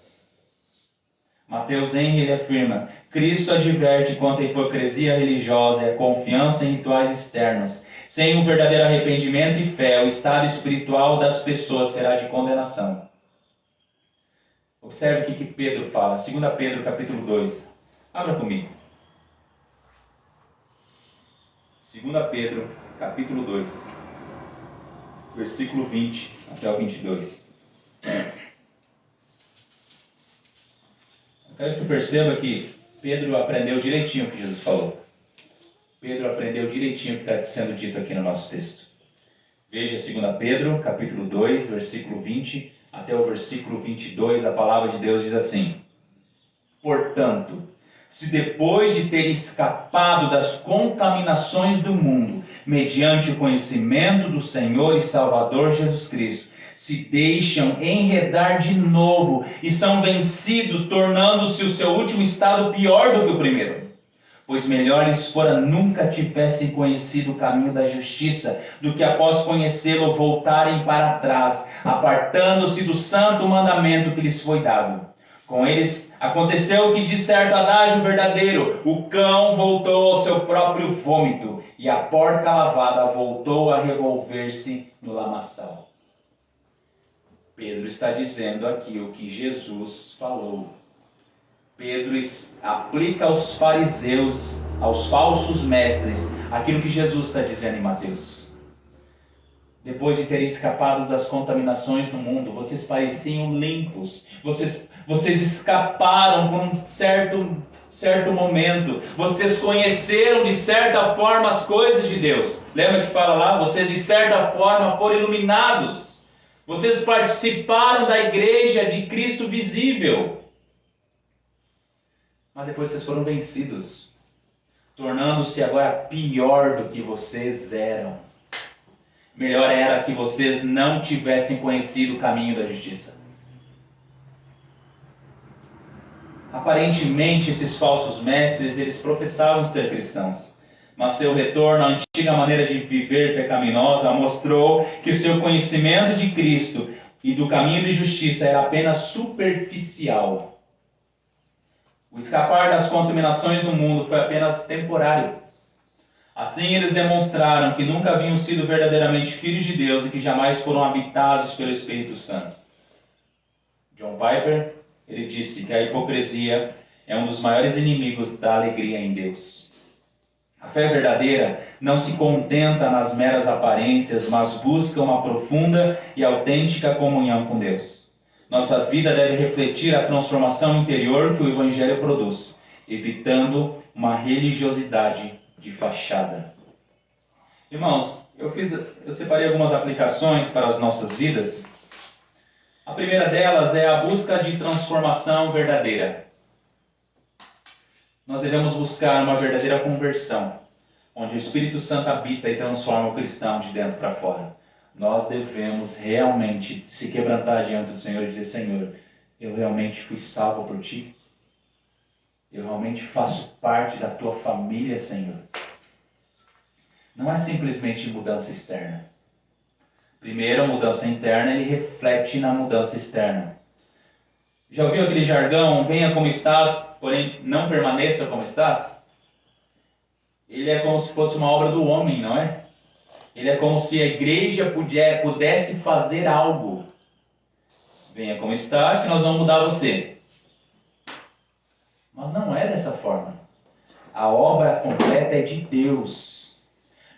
Mateus Henry ele afirma: Cristo adverte contra a hipocrisia religiosa e a confiança em rituais externos. Sem um verdadeiro arrependimento e fé, o estado espiritual das pessoas será de condenação. Observe o que Pedro fala, 2 Pedro capítulo 2. Abra comigo. 2 Pedro capítulo 2, versículo 20 até o 22. Eu quero que perceba que Pedro aprendeu direitinho o que Jesus falou. Pedro aprendeu direitinho o que está sendo dito aqui no nosso texto. Veja 2 Pedro, capítulo 2, versículo 20 até o versículo 22, a palavra de Deus diz assim: Portanto, se depois de ter escapado das contaminações do mundo, mediante o conhecimento do Senhor e Salvador Jesus Cristo, se deixam enredar de novo e são vencidos, tornando-se o seu último estado pior do que o primeiro. Pois melhor lhes fora nunca tivessem conhecido o caminho da justiça, do que após conhecê-lo voltarem para trás, apartando-se do santo mandamento que lhes foi dado. Com eles aconteceu o que diz certo adágio verdadeiro: o cão voltou ao seu próprio vômito, e a porca lavada voltou a revolver-se no lamaçal. Pedro está dizendo aqui o que Jesus falou. Pedro aplica aos fariseus, aos falsos mestres, aquilo que Jesus está dizendo em Mateus. Depois de terem escapado das contaminações do mundo, vocês pareciam limpos. Vocês escaparam por um certo momento. Vocês conheceram de certa forma as coisas de Deus. Lembra que fala lá? Vocês de certa forma foram iluminados. Vocês participaram da igreja de Cristo visível. Mas depois vocês foram vencidos, tornando-se agora pior do que vocês eram. Melhor era que vocês não tivessem conhecido o caminho da justiça. Aparentemente, esses falsos mestres, eles professavam ser cristãos. Mas seu retorno à antiga maneira de viver pecaminosa mostrou que o seu conhecimento de Cristo e do caminho de justiça era apenas superficial. O escapar das contaminações do mundo foi apenas temporário. Assim eles demonstraram que nunca haviam sido verdadeiramente filhos de Deus e que jamais foram habitados pelo Espírito Santo. John Piper, ele disse que a hipocrisia é um dos maiores inimigos da alegria em Deus. A fé verdadeira não se contenta nas meras aparências, mas busca uma profunda e autêntica comunhão com Deus. Nossa vida deve refletir a transformação interior que o Evangelho produz, evitando uma religiosidade de fachada. Irmãos, eu separei algumas aplicações para as nossas vidas. A primeira delas é a busca de transformação verdadeira. nós devemos buscar uma verdadeira conversão, onde o Espírito Santo habita e transforma o cristão de dentro para fora. Nós devemos realmente se quebrantar diante do Senhor e dizer: Senhor, eu realmente fui salvo por Ti? Eu realmente faço parte da Tua família, Senhor? Não é simplesmente mudança externa. Primeiro, a mudança interna, ele reflete na mudança externa. Já ouviu aquele jargão, venha como estás, porém não permaneça como estás? Ele é como se fosse uma obra do homem, não é? Ele é como se a igreja pudesse fazer algo. Venha como está, que nós vamos mudar você. Mas não é dessa forma. A obra completa é de Deus.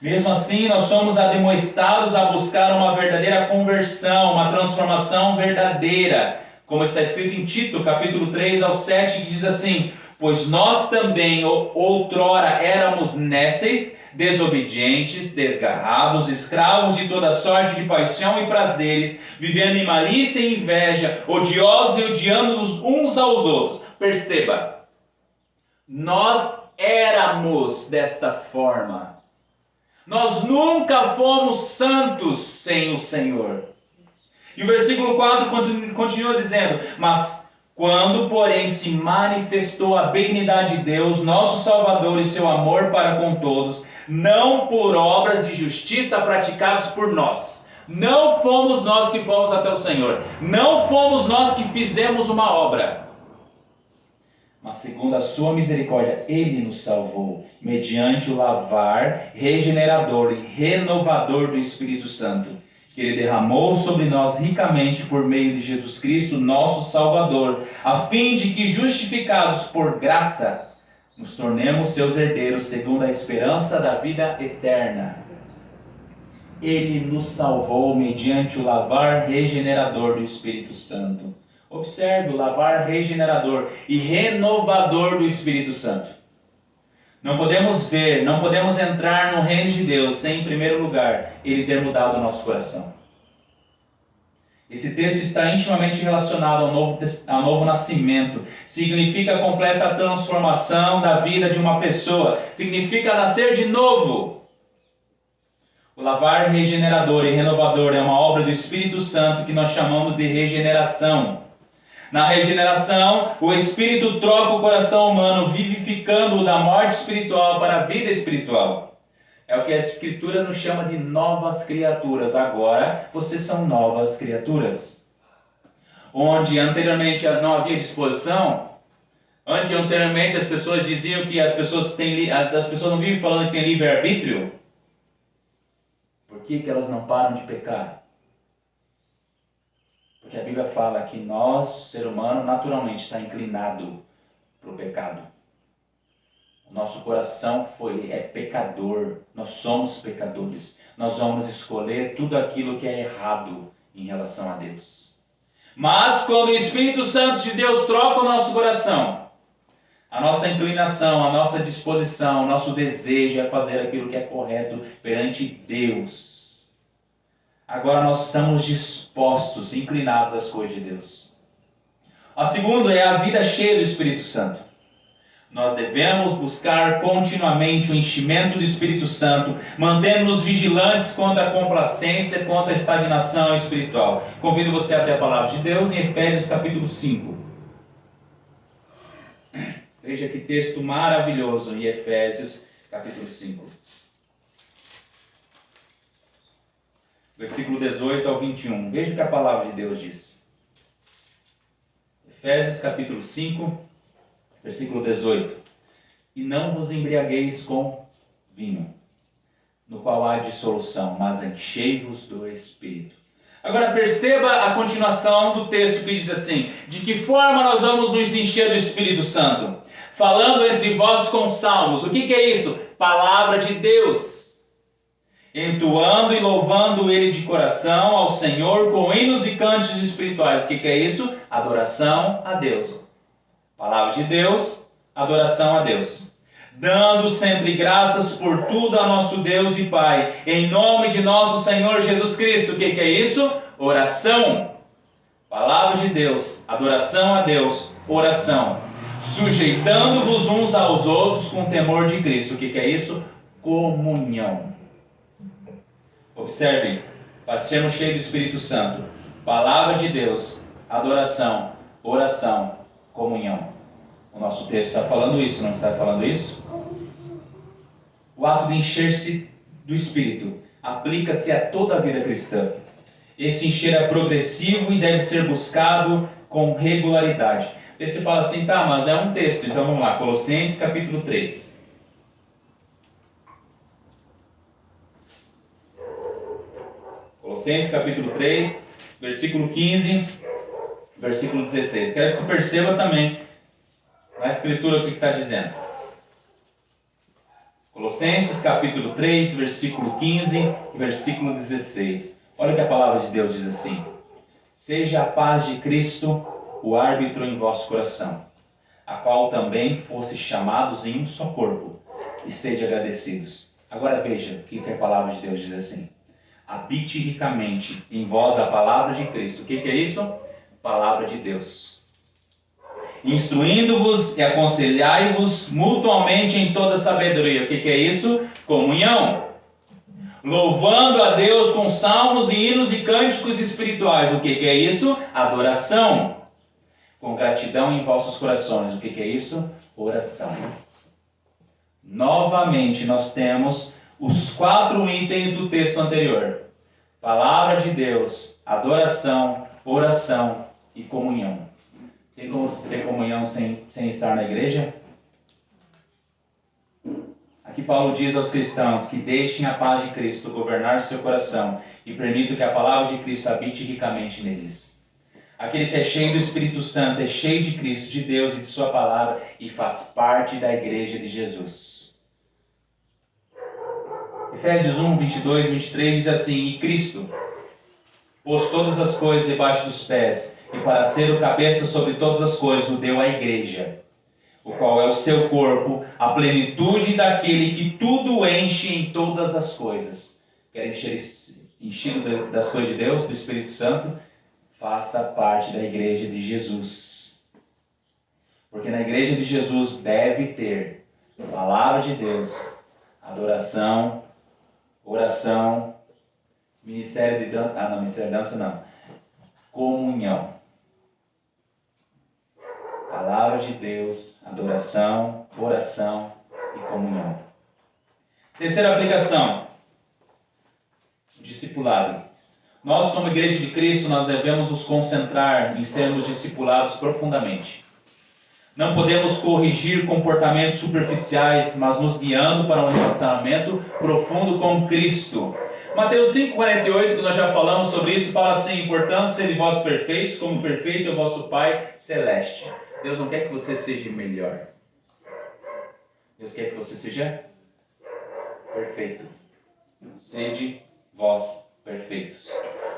Mesmo assim, nós somos admoestados a buscar uma verdadeira conversão, uma transformação verdadeira. Como está escrito em Tito, capítulo 3 ao 7, que diz assim: pois nós também outrora éramos néceis, desobedientes, desgarrados, escravos de toda sorte de paixão e prazeres, vivendo em malícia e inveja, odiosos e odiando-nos uns aos outros. Perceba, nós éramos desta forma. Nós nunca fomos santos sem o Senhor. E o versículo 4 continua dizendo: mas quando, porém, se manifestou a benignidade de Deus, nosso Salvador, e seu amor para com todos, não por obras de justiça praticadas por nós. Não fomos nós que fomos até o Senhor. Não fomos nós que fizemos uma obra. Mas segundo a sua misericórdia, Ele nos salvou, mediante o lavar regenerador e renovador do Espírito Santo, que Ele derramou sobre nós ricamente por meio de Jesus Cristo, nosso Salvador, a fim de que, justificados por graça, nos tornemos seus herdeiros segundo a esperança da vida eterna. Ele nos salvou mediante o lavar regenerador do Espírito Santo. Observe o lavar regenerador e renovador do Espírito Santo. Não podemos entrar no reino de Deus sem, em primeiro lugar, Ele ter mudado o nosso coração. Esse texto está intimamente relacionado ao novo nascimento. Significa a completa transformação da vida de uma pessoa. Significa nascer de novo. O lavar regenerador e renovador é uma obra do Espírito Santo que nós chamamos de regeneração. Na regeneração, o Espírito troca o coração humano, vivificando-o da morte espiritual para a vida espiritual. É o que a Escritura nos chama de novas criaturas. Agora, vocês são novas criaturas. Onde anteriormente não havia disposição, onde anteriormente as pessoas diziam que as pessoas não vivem falando que têm livre-arbítrio. Por que elas não param de pecar? Porque a Bíblia fala que nós, o ser humano, naturalmente está inclinado para o pecado. O nosso coração é pecador. Nós somos pecadores. Nós vamos escolher tudo aquilo que é errado em relação a Deus. Mas quando o Espírito Santo de Deus troca o nosso coração, a nossa inclinação, a nossa disposição, o nosso desejo é fazer aquilo que é correto perante Deus. Agora nós estamos dispostos, inclinados às coisas de Deus. A segunda é a vida cheia do Espírito Santo. Nós devemos buscar continuamente o enchimento do Espírito Santo, mantendo-nos vigilantes contra a complacência, contra a estagnação espiritual. Convido você a abrir a palavra de Deus em Efésios capítulo 5. Veja que texto maravilhoso em Efésios capítulo 5. Versículo 18 ao 21. Veja o que a palavra de Deus diz. Efésios capítulo 5, versículo 18. E não vos embriagueis com vinho, no qual há dissolução, mas enchei-vos do Espírito. Agora perceba a continuação do texto que diz assim: de que forma nós vamos nos encher do Espírito Santo? Falando entre vós com salmos. O que é isso? Palavra de Deus. Entoando e louvando Ele de coração ao Senhor com hinos e cânticos espirituais. O que é isso? Adoração a Deus. Palavra de Deus, adoração a Deus. Dando sempre graças por tudo a nosso Deus e Pai, em nome de nosso Senhor Jesus Cristo. O que é isso? Oração. Palavra de Deus, adoração a Deus, oração. sujeitando-vos uns aos outros com temor de Cristo. O que é isso? Comunhão. Observe, para sermos cheios do Espírito Santo, palavra de Deus, adoração, oração, comunhão. O nosso texto está falando isso, não está falando isso? O ato de encher-se do Espírito aplica-se a toda a vida cristã. Esse encher é progressivo e deve ser buscado com regularidade. Aí você fala assim, tá, mas é um texto, então vamos lá, Colossenses capítulo 3. Colossenses capítulo 3, versículo 15, versículo 16. Quero que tu perceba também na escritura o que está dizendo. Colossenses capítulo 3, versículo 15 e versículo 16. Olha o que a palavra de Deus diz assim: seja a paz de Cristo o árbitro em vosso coração, a qual também fosse chamados em um só corpo, e sede agradecidos. Agora veja o que a palavra de Deus diz assim: habite ricamente em vós a palavra de Cristo. O que é isso? Palavra de Deus. Instruindo-vos e aconselhai-vos mutuamente em toda sabedoria. O que é isso? Comunhão. Louvando a Deus com salmos e hinos e cânticos espirituais. O que é isso? Adoração. Com gratidão em vossos corações. O que é isso? Oração. Novamente nós temos os 4 itens do texto anterior: palavra de Deus, adoração, oração e comunhão. Tem como se ter comunhão sem estar na igreja? Aqui Paulo diz aos cristãos que deixem a paz de Cristo governar seu coração e permitam que a palavra de Cristo habite ricamente neles. Aquele que é cheio do Espírito Santo é cheio de Cristo, de Deus e de sua palavra e faz parte da igreja de Jesus. Efésios 1, 22, 23 diz assim: e Cristo pôs todas as coisas debaixo dos pés, e para ser o cabeça sobre todas as coisas o deu à igreja, o qual é o seu corpo, a plenitude daquele que tudo enche em todas as coisas. Quer enchido das coisas de Deus, do Espírito Santo? Faça parte da igreja de Jesus. Porque na igreja de Jesus deve ter palavra de Deus, adoração, oração, ministério de dança. Ministério de dança não. Comunhão. Palavra de Deus, adoração, oração e comunhão. Terceira aplicação: discipulado. Nós, como igreja de Cristo, nós devemos nos concentrar em sermos discipulados profundamente. Não podemos corrigir comportamentos superficiais, mas nos guiando para um relacionamento profundo com Cristo. Mateus 5,48, que nós já falamos sobre isso, fala assim: portanto, sede vós perfeitos, como perfeito é o vosso Pai Celeste. Deus não quer que você seja melhor. Deus quer que você seja perfeito. Sede vós perfeitos.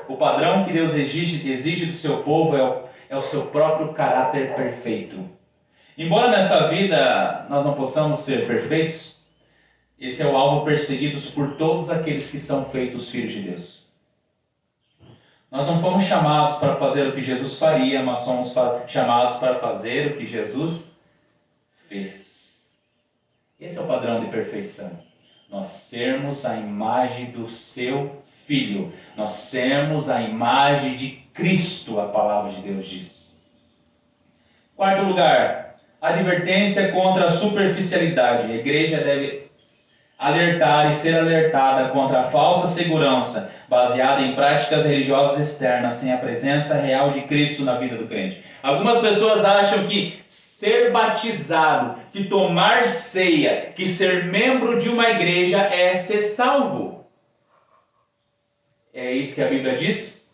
O padrão que Deus exige do seu povo é o seu próprio caráter perfeito. Embora nessa vida nós não possamos ser perfeitos, esse é o alvo perseguido por todos aqueles que são feitos filhos de Deus. Nós não fomos chamados para fazer o que Jesus faria, mas somos chamados para fazer o que Jesus fez. Esse é o padrão de perfeição. Nós sermos a imagem do seu Filho. Nós sermos a imagem de Cristo, a palavra de Deus diz. Quarto lugar, advertência contra a superficialidade. A igreja deve alertar e ser alertada contra a falsa segurança baseada em práticas religiosas externas, sem a presença real de Cristo na vida do crente. Algumas pessoas acham que ser batizado, que tomar ceia, que ser membro de uma igreja é ser salvo. É isso que a Bíblia diz?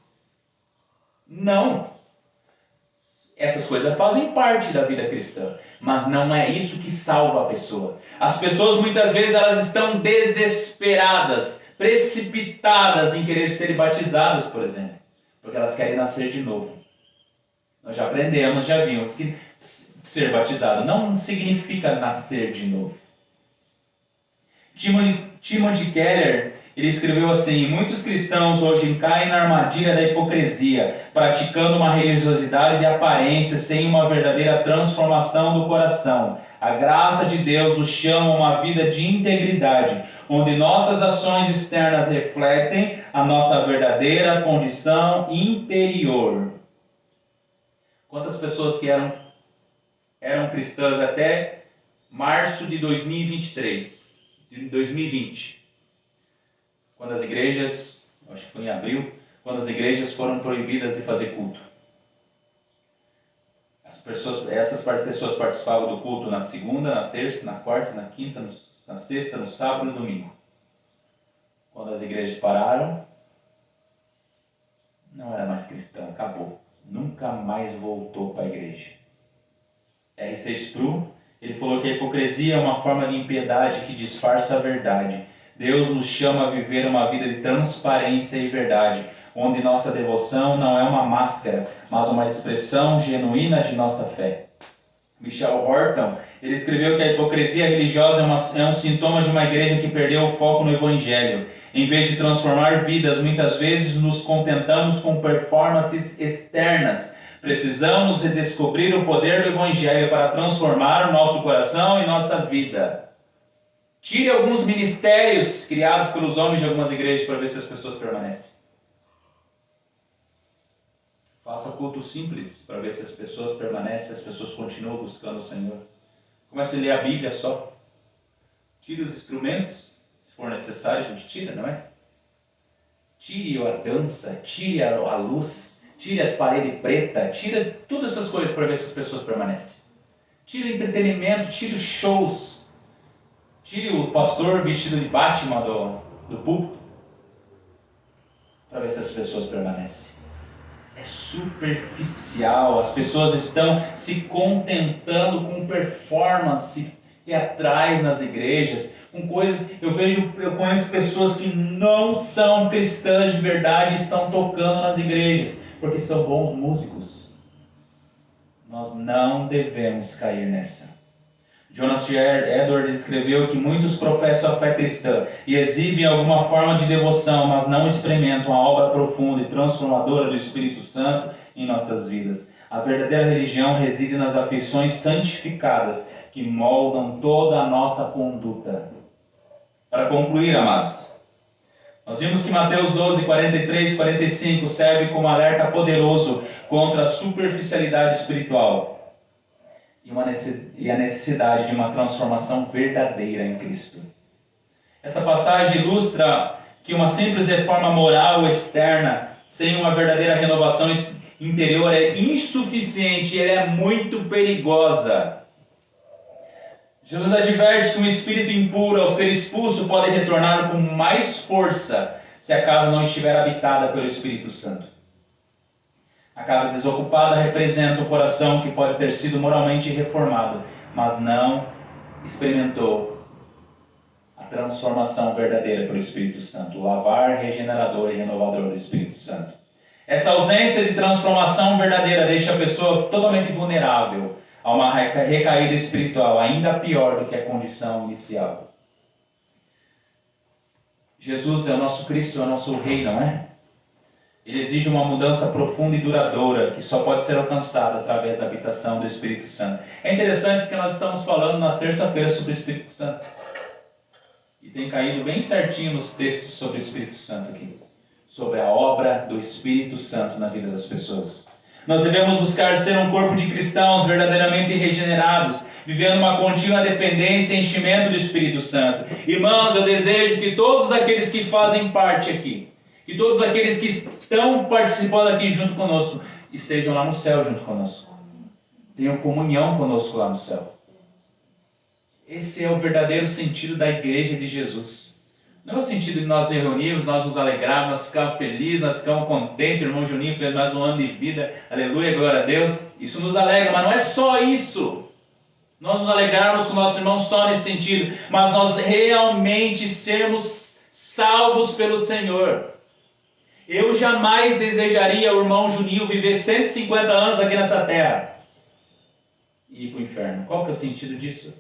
Não. Essas coisas fazem parte da vida cristã, mas não é isso que salva a pessoa. As pessoas muitas vezes elas estão desesperadas, precipitadas em querer ser batizadas, por exemplo, porque elas querem nascer de novo. Nós já aprendemos, já vimos que ser batizado não significa nascer de novo. Timothy Keller, Ele escreveu assim: muitos cristãos hoje caem na armadilha da hipocrisia, praticando uma religiosidade de aparência sem uma verdadeira transformação do coração. A graça de Deus nos chama a uma vida de integridade, onde nossas ações externas refletem a nossa verdadeira condição interior. Quantas pessoas que eram cristãs até março de 2023, de 2020, quando as igrejas, acho que foi em abril, quando as igrejas foram proibidas de fazer culto. Essas pessoas participavam do culto na segunda, na terça, na quarta, na quinta, na sexta, no sábado e no domingo. Quando as igrejas pararam, não era mais cristão, acabou. Nunca mais voltou para a igreja. R.C. Sproul, ele falou que a hipocrisia é uma forma de impiedade que disfarça a verdade. Deus nos chama a viver uma vida de transparência e verdade, onde nossa devoção não é uma máscara, mas uma expressão genuína de nossa fé. Michel Horton, ele escreveu que a hipocrisia religiosa é um sintoma de uma igreja que perdeu o foco no Evangelho. Em vez de transformar vidas, muitas vezes nos contentamos com performances externas. Precisamos redescobrir o poder do Evangelho para transformar o nosso coração e nossa vida. Tire alguns ministérios criados pelos homens de algumas igrejas para ver se as pessoas permanecem. Faça culto simples para ver se as pessoas permanecem, as pessoas continuam buscando o Senhor. Comece a ler a Bíblia só. Tire os instrumentos, se for necessário a gente tira, não é? Tire a dança, tire a luz, tire as paredes pretas, tire todas essas coisas para ver se as pessoas permanecem. Tire o entretenimento, tire os shows. Tire o pastor vestido de Batman do púlpito para ver se as pessoas permanecem. É superficial, as pessoas estão se contentando com performance teatrais nas igrejas, com coisas. Eu conheço pessoas que não são cristãs de verdade e estão tocando nas igrejas, porque são bons músicos. Nós não devemos cair nessa. Jonathan Edwards escreveu que muitos professam a fé cristã e exibem alguma forma de devoção, mas não experimentam a obra profunda e transformadora do Espírito Santo em nossas vidas. A verdadeira religião reside nas afeições santificadas que moldam toda a nossa conduta. Para concluir, amados, nós vimos que Mateus 12, 43 e 45 serve como alerta poderoso contra a superficialidade espiritual e a necessidade de uma transformação verdadeira em Cristo. Essa passagem ilustra que uma simples reforma moral externa, sem uma verdadeira renovação interior, é insuficiente e ela é muito perigosa. Jesus adverte que um espírito impuro, ao ser expulso, pode retornar com mais força se a casa não estiver habitada pelo Espírito Santo. A casa desocupada representa o coração que pode ter sido moralmente reformado, mas não experimentou a transformação verdadeira pelo Espírito Santo, o lavar regenerador e renovador do Espírito Santo. Essa ausência de transformação verdadeira deixa a pessoa totalmente vulnerável a uma recaída espiritual, ainda pior do que a condição inicial. Jesus é o nosso Cristo, é o nosso Rei, não é? Ele exige uma mudança profunda e duradoura, que só pode ser alcançada através da habitação do Espírito Santo. É interessante porque nós estamos falando nas terça-feiras sobre o Espírito Santo. E tem caído bem certinho nos textos sobre o Espírito Santo aqui. Sobre a obra do Espírito Santo na vida das pessoas. Nós devemos buscar ser um corpo de cristãos verdadeiramente regenerados, vivendo uma contínua dependência e enchimento do Espírito Santo. Irmãos, eu desejo que todos aqueles que fazem parte aqui, que todos aqueles que estão participando aqui junto conosco, estejam lá no céu junto conosco. Tenham comunhão conosco lá no céu. Esse é o verdadeiro sentido da igreja de Jesus. Não é o sentido de nós nos reunirmos, nós nos alegrarmos, nós ficamos felizes, nós ficamos contentes, irmão Juninho fez mais um ano de vida, aleluia, glória a Deus. Isso nos alegra, mas não é só isso. Nós nos alegrarmos com o nosso irmão só nesse sentido, mas nós realmente sermos salvos pelo Senhor. Eu jamais desejaria o irmão Juninho viver 150 anos aqui nessa terra e ir para o inferno. Qual que é o sentido disso?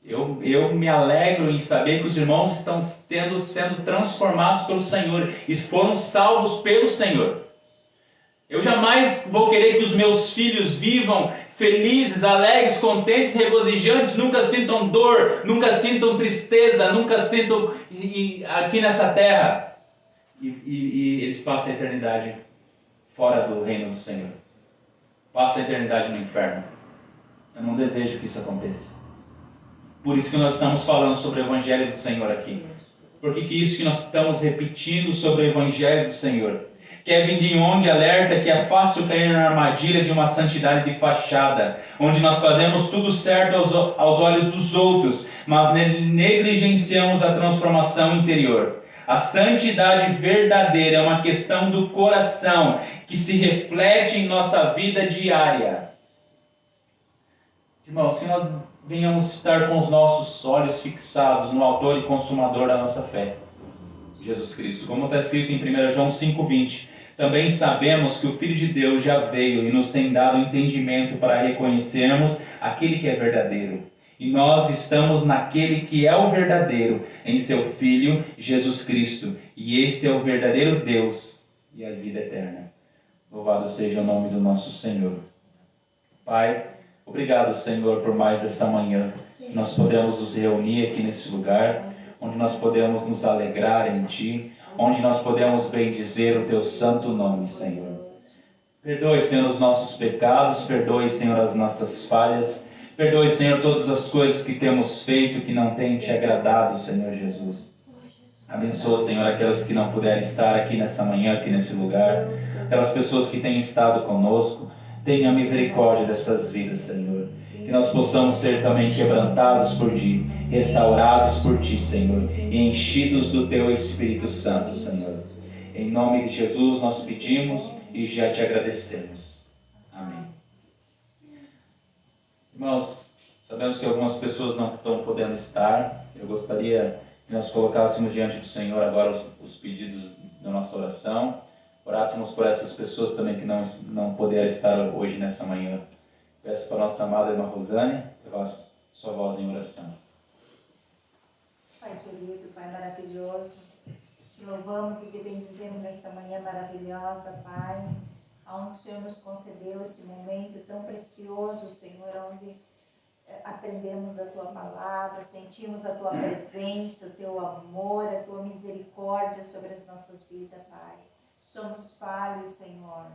Eu me alegro em saber que os irmãos estão sendo transformados pelo Senhor e foram salvos pelo Senhor. Eu jamais vou querer que os meus filhos vivam felizes, alegres, contentes, regozijantes, nunca sintam dor, nunca sintam tristeza, nunca sintam aqui nessa terra. E eles passam a eternidade fora do reino do Senhor. Passam a eternidade no inferno. Eu não desejo que isso aconteça. Por isso que nós estamos falando sobre o Evangelho do Senhor aqui. Por que isso que nós estamos repetindo sobre o Evangelho do Senhor? Kevin DeYoung alerta que é fácil cair na armadilha de uma santidade de fachada, onde nós fazemos tudo certo aos olhos dos outros, mas negligenciamos a transformação interior. A santidade verdadeira é uma questão do coração, que se reflete em nossa vida diária. Irmãos, que nós venhamos estar com os nossos olhos fixados no autor e consumador da nossa fé, Jesus Cristo. Como está escrito em 1 João 5,20. Também sabemos que o Filho de Deus já veio e nos tem dado entendimento para reconhecermos aquele que é verdadeiro. E nós estamos naquele que é o verdadeiro, em seu Filho, Jesus Cristo. E esse é o verdadeiro Deus e a vida eterna. Louvado seja o nome do nosso Senhor. Pai, obrigado, Senhor, por mais essa manhã. Nós podemos nos reunir aqui nesse lugar, onde nós podemos nos alegrar em Ti, onde nós podemos bendizer o Teu santo nome, Senhor. Perdoe, Senhor, os nossos pecados, perdoe, Senhor, as nossas falhas, perdoe, Senhor, todas as coisas que temos feito que não têm Te agradado, Senhor Jesus. Abençoa, Senhor, aquelas que não puderem estar aqui nessa manhã, aqui nesse lugar, aquelas pessoas que têm estado conosco. Tenha misericórdia dessas vidas, Senhor. Que nós possamos ser também quebrantados por Ti, restaurados por Ti, Senhor, e enchidos do Teu Espírito Santo, Senhor. Em nome de Jesus nós pedimos e já Te agradecemos. Amém. Irmãos, sabemos que algumas pessoas não estão podendo estar. Eu gostaria que nós colocássemos diante do Senhor agora os pedidos da nossa oração. Orássemos por essas pessoas também que não puderam estar hoje nessa manhã. Peço para a nossa amada irmã Rosane, levar sua voz em oração. Pai querido, Pai maravilhoso, te louvamos e te bendizemos nesta manhã maravilhosa, Pai, onde o Senhor nos concedeu esse momento tão precioso, Senhor, onde aprendemos da Tua palavra, sentimos a Tua presença, o Teu amor, a Tua misericórdia sobre as nossas vidas, Pai. Somos falhos, Senhor,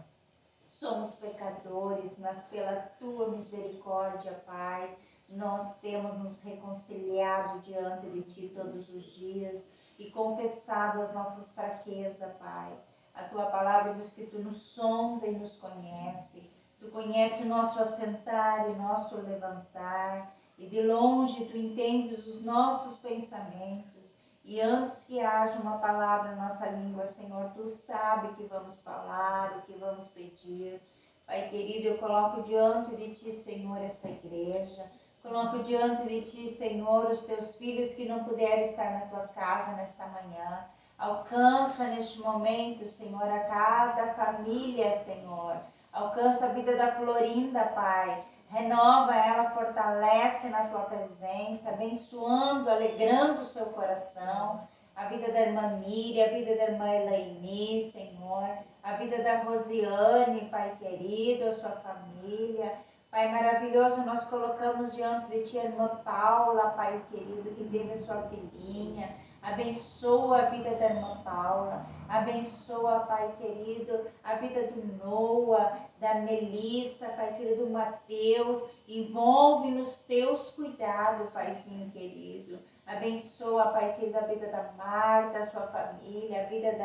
somos pecadores, mas pela Tua misericórdia, Pai, nós temos nos reconciliado diante de Ti todos os dias e confessado as nossas fraquezas, Pai. A Tua palavra diz que Tu nos sonda e nos conhece. Tu conheces o nosso assentar e o nosso levantar, e de longe Tu entendes os nossos pensamentos. E antes que haja uma palavra na nossa língua, Senhor, Tu sabe o que vamos falar, o que vamos pedir. Pai querido, eu coloco diante de Ti, Senhor, esta igreja. Coloco diante de Ti, Senhor, os Teus filhos que não puderam estar na Tua casa nesta manhã. Alcança neste momento, Senhor, a cada família, Senhor. Alcança a vida da Florinda, Pai. Renova ela, fortalece na Tua presença, abençoando, alegrando o seu coração. A vida da irmã Miriam, a vida da irmã Elaine, Senhor. A vida da Rosiane, Pai querido, a sua família. Pai maravilhoso, nós colocamos diante de Ti a irmã Paula, Pai querido, que teve a sua filhinha. Abençoa a vida da irmã Paula. Abençoa, Pai querido, a vida do Noah, da Melissa, Pai querido, do Mateus. Envolve nos Teus cuidados, Paizinho querido. Abençoa, Pai querido, a vida da Marta, a sua família, a vida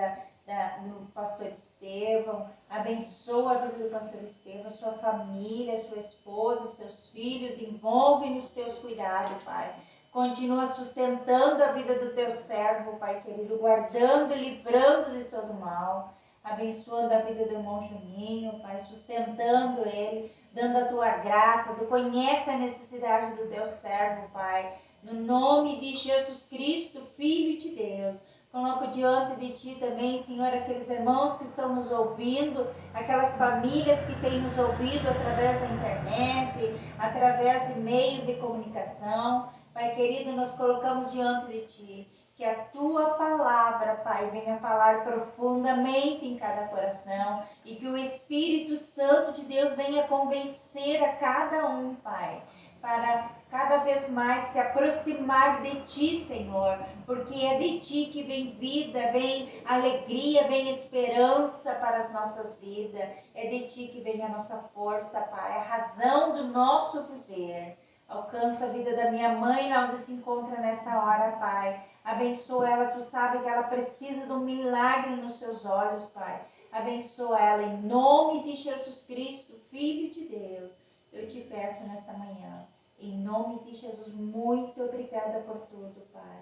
do pastor Estevão. Abençoa a vida do pastor Estevão, sua família, sua esposa, seus filhos. Envolve nos Teus cuidados, Pai. Continua sustentando a vida do Teu servo, Pai querido, guardando e livrando de todo mal. Abençoando a vida do irmão Juninho, Pai, sustentando ele, dando a Tua graça. Tu conhece a necessidade do Teu servo, Pai. No nome de Jesus Cristo, Filho de Deus. Coloco diante de Ti também, Senhor, aqueles irmãos que estão nos ouvindo, aquelas famílias que têm nos ouvido através da internet, através de meios de comunicação. Pai querido, nós colocamos diante de Ti. Que a Tua palavra, Pai, venha falar profundamente em cada coração. E que o Espírito Santo de Deus venha convencer a cada um, Pai. Para cada vez mais se aproximar de Ti, Senhor. Porque é de Ti que vem vida, vem alegria, vem esperança para as nossas vidas. É de Ti que vem a nossa força, Pai. A razão do nosso viver. Alcança a vida da minha mãe, onde se encontra nessa hora, Pai. Abençoa ela, Tu sabe que ela precisa de um milagre nos seus olhos, Pai. Abençoa ela em nome de Jesus Cristo, Filho de Deus. Eu te peço nesta manhã, em nome de Jesus, muito obrigada por tudo, Pai.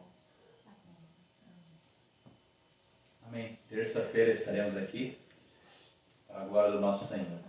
Amém. Terça-feira estaremos aqui para a glória do nosso Senhor.